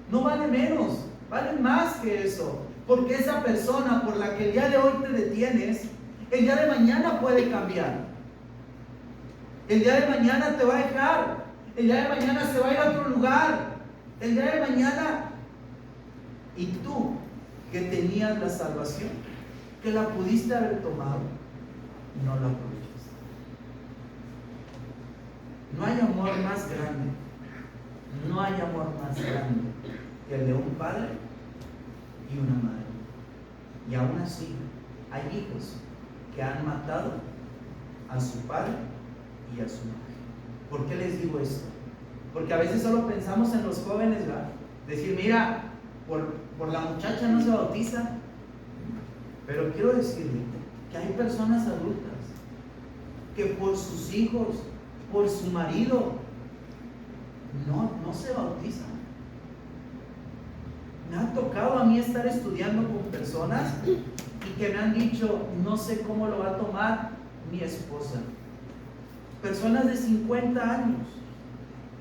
No vale menos, vale más que eso. Porque esa persona por la que el día de hoy te detienes, el día de mañana puede cambiar. El día de mañana te va a dejar. El día de mañana se va a ir a otro lugar. El día de mañana. Y tú, que tenías la salvación, que la pudiste haber tomado, no la aprovechaste. No hay amor más grande. No hay amor más grande que el de un padre y una madre. Y aún así, hay hijos que han matado a su padre y a su madre. ¿Por qué les digo esto? Porque a veces solo pensamos en los jóvenes, ¿verdad? Decir, mira, por la muchacha no se bautiza. Pero quiero decirle que hay personas adultas que por sus hijos, por su marido, no se bautizan. Me ha tocado a mí estar estudiando con personas y que me han dicho, no sé cómo lo va a tomar mi esposa. Personas de 50 años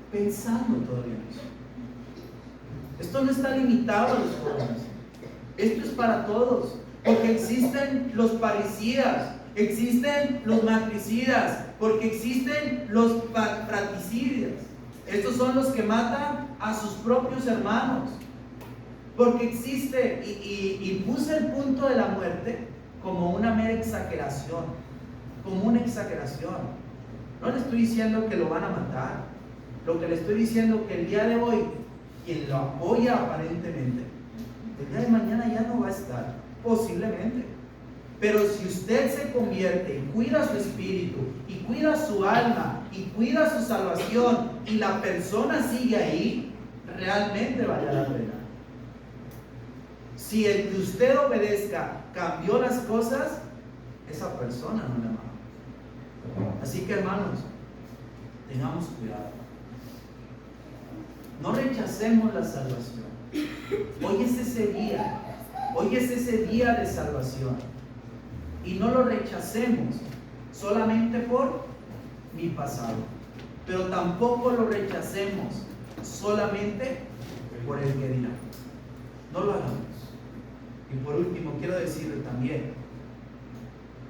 pensando todavía en eso. Esto no está limitado a los jóvenes. Esto es para todos. Porque existen los parricidas, existen los matricidas, porque existen los fratricidas. Estos son los que matan a sus propios hermanos. Porque existe, y puse el punto de la muerte como una mera exageración. Como una exageración. No le estoy diciendo que lo van a matar. Lo que le estoy diciendo es que el día de hoy, quien lo apoya aparentemente, el día de mañana ya no va a estar. Posiblemente. Pero si usted se convierte y cuida su espíritu, y cuida su alma, y cuida su salvación, y la persona sigue ahí, realmente vale la pena. Si el que usted obedezca cambió las cosas, esa persona no le ama. Así que, hermanos, tengamos cuidado. No rechacemos la salvación. Hoy es ese día. Hoy es ese día de salvación. Y no lo rechacemos solamente por mi pasado. Pero tampoco lo rechacemos solamente por el que dirá. no lo hagamos. Y por último, quiero decirle también,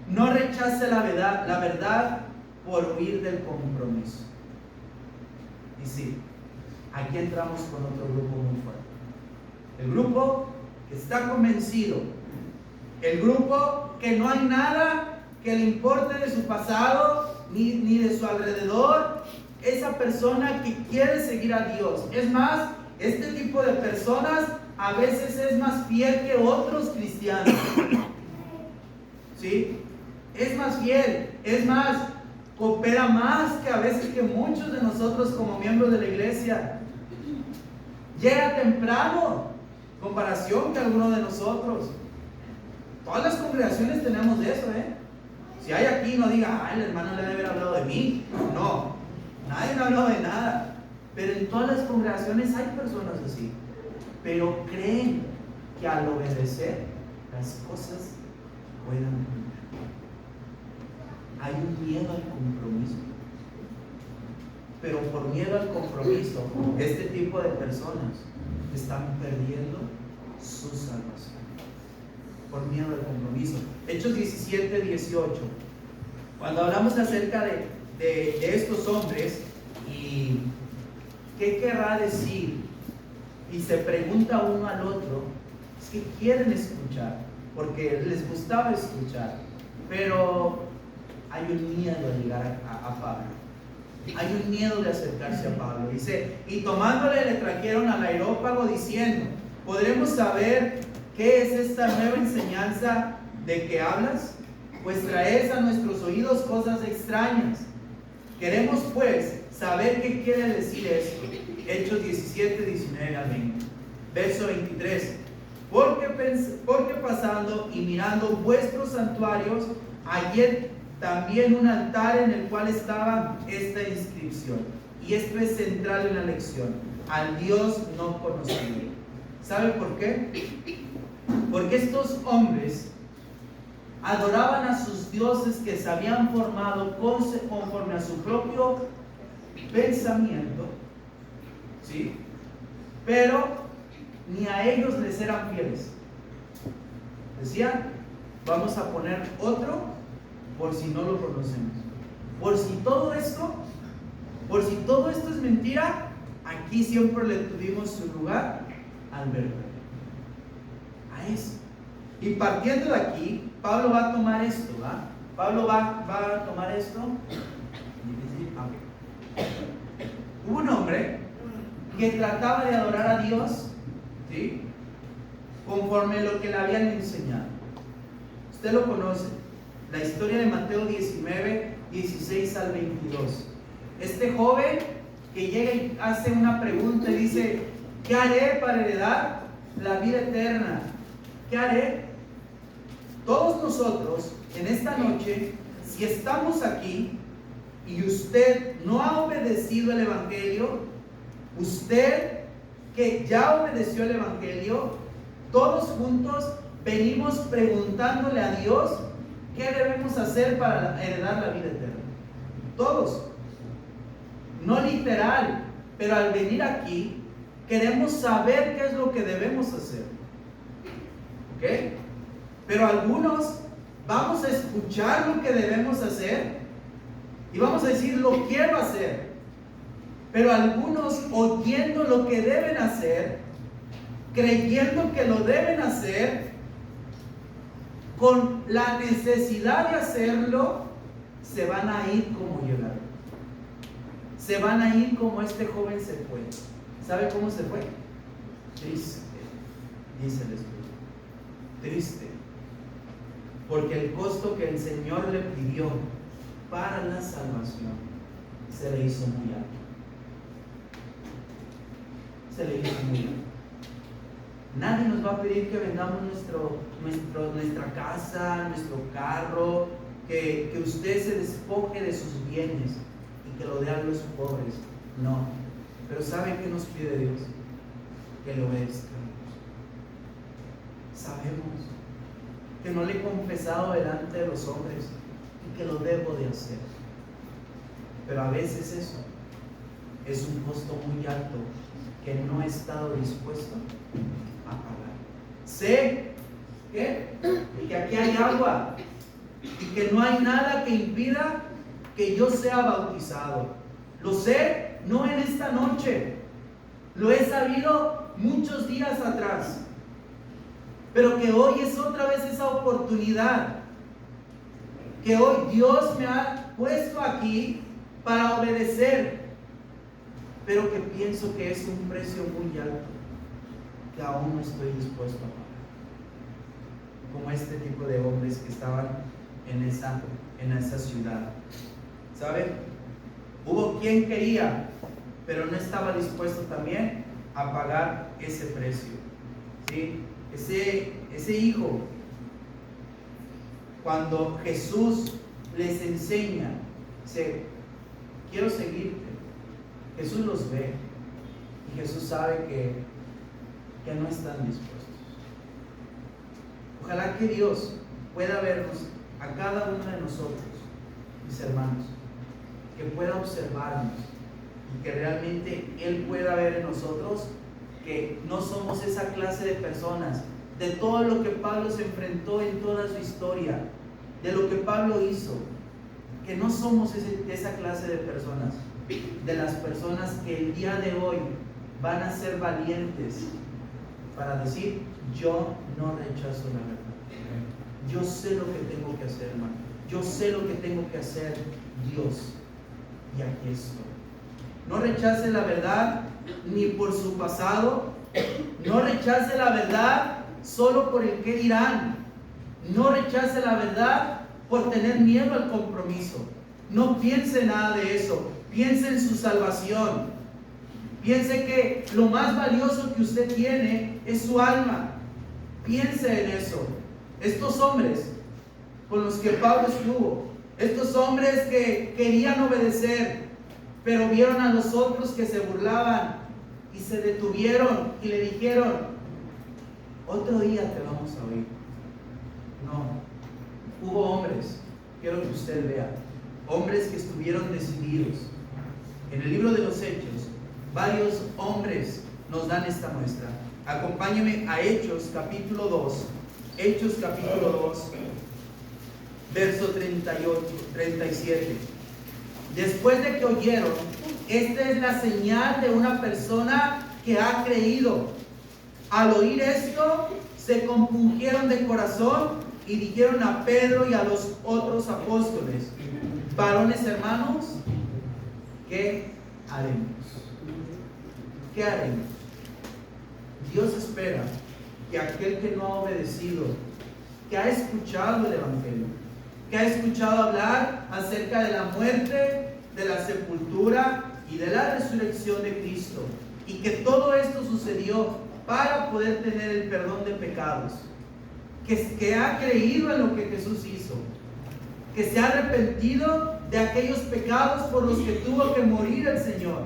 no rechace la verdad por huir del compromiso. Y sí, aquí entramos con otro grupo muy fuerte. El grupo que está convencido, el grupo que no hay nada que le importe de su pasado ni de su alrededor, esa persona que quiere seguir a Dios. Es más, este tipo de personas a veces es más fiel que otros cristianos. ¿Sí? Es más fiel, es más, coopera más que a veces que muchos de nosotros como miembros de la iglesia. Llega temprano, comparación que algunos de nosotros. Todas las congregaciones tenemos de eso, ¿eh? Si hay aquí, no diga, ay, el hermano le debe haber hablado de mí. No, nadie me ha hablado de nada. Pero en todas las congregaciones hay personas así. Pero creen que al obedecer las cosas puedan cambiar. Hay un miedo al compromiso. Pero por miedo al compromiso, este tipo de personas están perdiendo su salvación. Por miedo al compromiso. Hechos 17, 18. Cuando hablamos acerca de estos hombres y qué querrá decir, y se pregunta uno al otro, es que quieren escuchar, porque les gustaba escuchar, pero hay un miedo de llegar a Pablo. Hay un miedo de acercarse a Pablo. Dice, y tomándole le trajeron al Areópago diciendo, ¿podremos saber qué es esta nueva enseñanza de que hablas? Pues traes a nuestros oídos cosas extrañas. Queremos pues saber qué quiere decir esto. Hechos 17, 19 al 20. Verso 23. Porque pasando y mirando vuestros santuarios, hallé también un altar en el cual estaba esta inscripción. Y esto es central en la lección: al Dios no conocido. ¿Sabe por qué? Porque estos hombres adoraban a sus dioses que se habían formado conforme a su propio pensamiento, ¿sí? Pero ni a ellos les eran fieles. Decían, vamos a poner otro por si no lo conocemos. Por si todo esto es mentira, aquí siempre le tuvimos su lugar al verdadero. A eso. Y partiendo de aquí, Pablo va a tomar esto, ¿va? Pablo va a tomar esto. Hubo un hombre que trataba de adorar a Dios, ¿sí?, conforme lo que le habían enseñado. Usted lo conoce, la historia de Mateo 19, 16 al 22. Este joven que llega y hace una pregunta y dice, ¿qué haré para heredar la vida eterna? ¿Qué haré? Todos nosotros en esta noche, si estamos aquí y usted no ha obedecido el Evangelio, usted que ya obedeció el Evangelio, todos juntos venimos preguntándole a Dios qué debemos hacer para heredar la vida eterna. Todos. No literal, pero al venir aquí queremos saber qué es lo que debemos hacer. ¿Ok? Pero algunos vamos a escuchar lo que debemos hacer y vamos a decir, lo quiero hacer. Pero algunos, oyendo lo que deben hacer, creyendo que lo deben hacer, con la necesidad de hacerlo, se van a ir como llorar. Se van a ir como este joven se fue. ¿Sabe cómo se fue? Triste, dice el Espíritu. Triste. Porque el costo que el Señor le pidió para la salvación se le hizo muy alto. Se le hizo muy alto. Nadie nos va a pedir que vendamos nuestra casa, nuestro carro, que usted se despoje de sus bienes y que lo dé a los pobres. No. Pero ¿sabe qué nos pide Dios? Que lo obedezcamos. Sabemos que no le he confesado delante de los hombres y que lo debo de hacer. Pero a veces eso es un costo muy alto que no he estado dispuesto a pagar. sé ¿qué? Que aquí hay agua y que no hay nada que impida que yo sea bautizado. Lo sé, no en esta noche, lo he sabido muchos días atrás, pero que hoy es otra vez esa oportunidad, que hoy Dios me ha puesto aquí para obedecer, pero que pienso que es un precio muy alto, que aún no estoy dispuesto a pagar, como este tipo de hombres que estaban en esa ciudad. ¿Saben? Hubo quien quería, pero no estaba dispuesto también a pagar ese precio. ¿Sí? Ese hijo, cuando Jesús les enseña, dice, quiero seguirte. Jesús los ve y Jesús sabe que no están dispuestos. Ojalá que Dios pueda vernos a cada uno de nosotros, mis hermanos, que pueda observarnos y que realmente Él pueda ver en nosotros que no somos esa clase de personas, de todo lo que Pablo se enfrentó en toda su historia, de lo que Pablo hizo, que no somos esa clase de personas, de las personas que el día de hoy van a ser valientes para decir, yo no rechazo la verdad, yo sé lo que tengo que hacer, hermano, yo sé lo que tengo que hacer, Dios, y aquí estoy. No rechace la verdad ni por su pasado, no rechace la verdad solo por el qué dirán, no rechace la verdad por tener miedo al compromiso. No piense nada de eso, piense en su salvación, piense que lo más valioso que usted tiene es su alma, piense en eso. Estos hombres con los que Pablo estuvo, estos hombres que querían obedecer, pero vieron a los otros que se burlaban y se detuvieron y le dijeron, otro día te vamos a oír. No, hubo hombres, quiero que usted vea, hombres que estuvieron decididos. En el libro de los Hechos, varios hombres nos dan esta muestra. Acompáñeme a Hechos capítulo 2, Hechos capítulo 2, verso 38, 37. Después de que oyeron, esta es la señal de una persona que ha creído. Al oír esto, se compungieron de corazón y dijeron a Pedro y a los otros apóstoles, varones hermanos, ¿qué haremos? ¿Qué haremos? Dios espera que aquel que no ha obedecido, que ha escuchado el Evangelio, que ha escuchado hablar acerca de la muerte, de la sepultura y de la resurrección de Cristo, y que todo esto sucedió para poder tener el perdón de pecados, que ha creído en lo que Jesús hizo, que se ha arrepentido de aquellos pecados por los que tuvo que morir el Señor,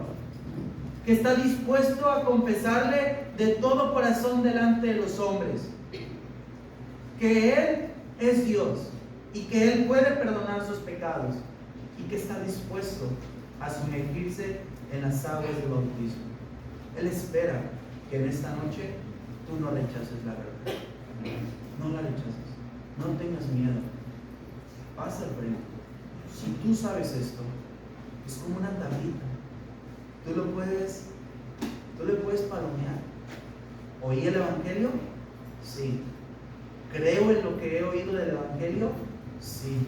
que está dispuesto a confesarle de todo corazón delante de los hombres, que Él es Dios y que Él puede perdonar sus pecados y que está dispuesto a sumergirse en las aguas del bautismo. Él espera que en esta noche tú no rechaces la verdad. No la rechaces. No tengas miedo. Pasa al frente. Si tú sabes esto, es como una tablita. Tú le puedes palomear. ¿Oí el Evangelio? Sí. ¿Creo en lo que he oído del Evangelio? Sí.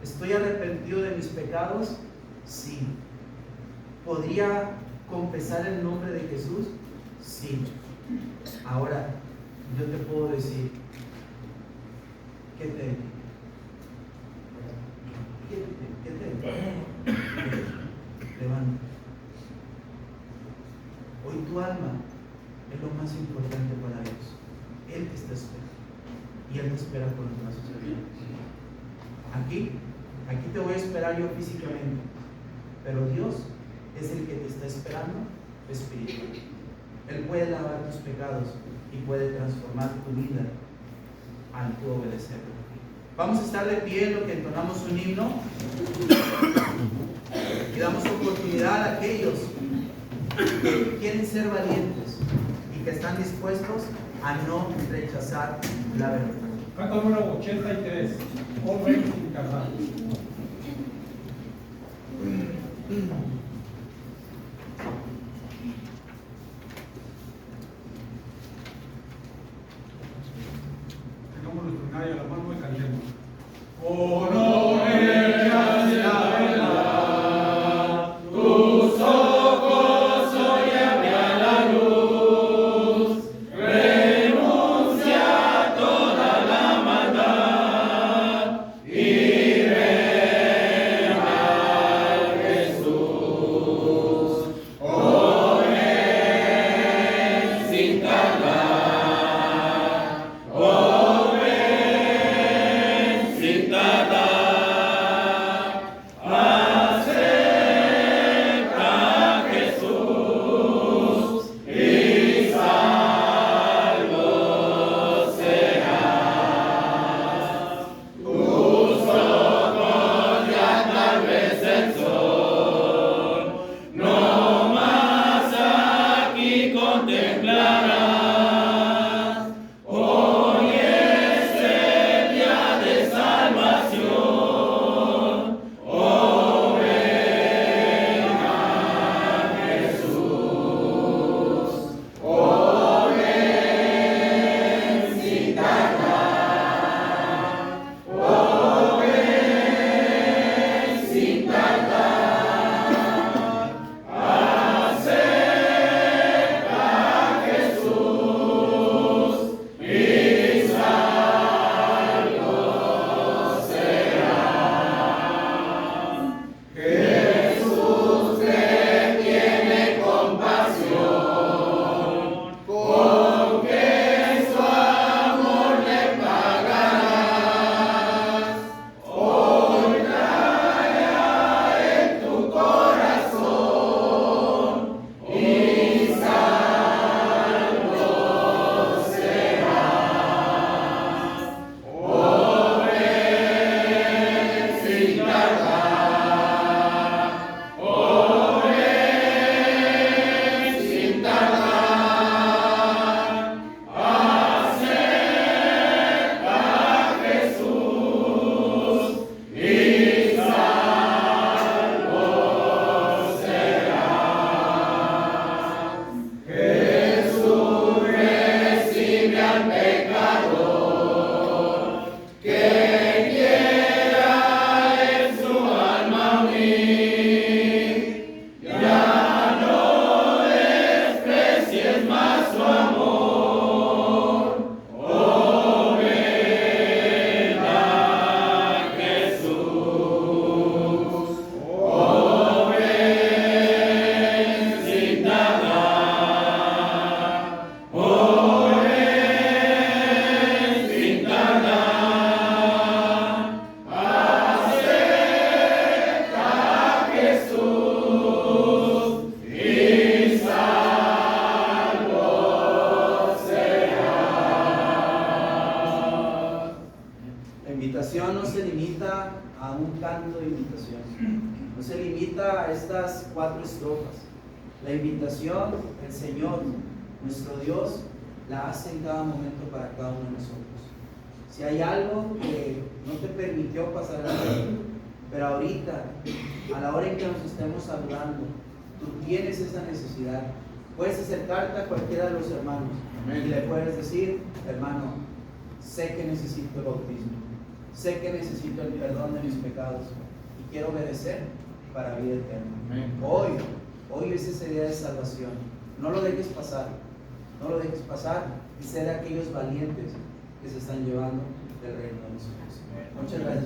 ¿Estoy arrepentido de mis pecados? Sí. ¿Podría confesar el nombre de Jesús? Sí. Ahora, yo te puedo decir, ¿qué te levanta? Hoy tu alma es lo más importante para Dios. Él te está esperando y Él te espera con los brazos abiertos. Aquí te voy a esperar yo físicamente, pero Dios es el que te está esperando espiritualmente. Él puede lavar tus pecados y puede transformar tu vida al tú obedecerlo. Vamos a estar de pie en lo que entonamos un himno y damos oportunidad a aquellos que quieren ser valientes y que están dispuestos a no rechazar la verdad. Canto número 83. Joven encarnado. Tengamos nuestro gallo a la mano y cantemos. Oh, no rechazas la verdad, tus ojos hoy abrirán la luz, renuncia a toda la maldad y ven a Jesús. Oh, ven sin tardar. Oh, ven sin tardar. invitación no se limita a un canto de invitación, no se limita a estas 4 estrofas. La invitación, el Señor, nuestro Dios, la hace en cada momento para cada uno de nosotros. Si hay algo que no te permitió pasar el tiempo, pero ahorita, a la hora en que nos estemos hablando, tú tienes esa necesidad, puedes acercarte a cualquiera de los hermanos. Amén. Y le puedes decir: hermano, sé que necesito el bautismo, sé que necesito el perdón de mis pecados y quiero obedecer para vida eterna. Amén. Hoy es ese día de salvación. No lo dejes pasar, no lo dejes pasar y sé de aquellos valientes que se están llevando del reino de los cielos. Muchas gracias.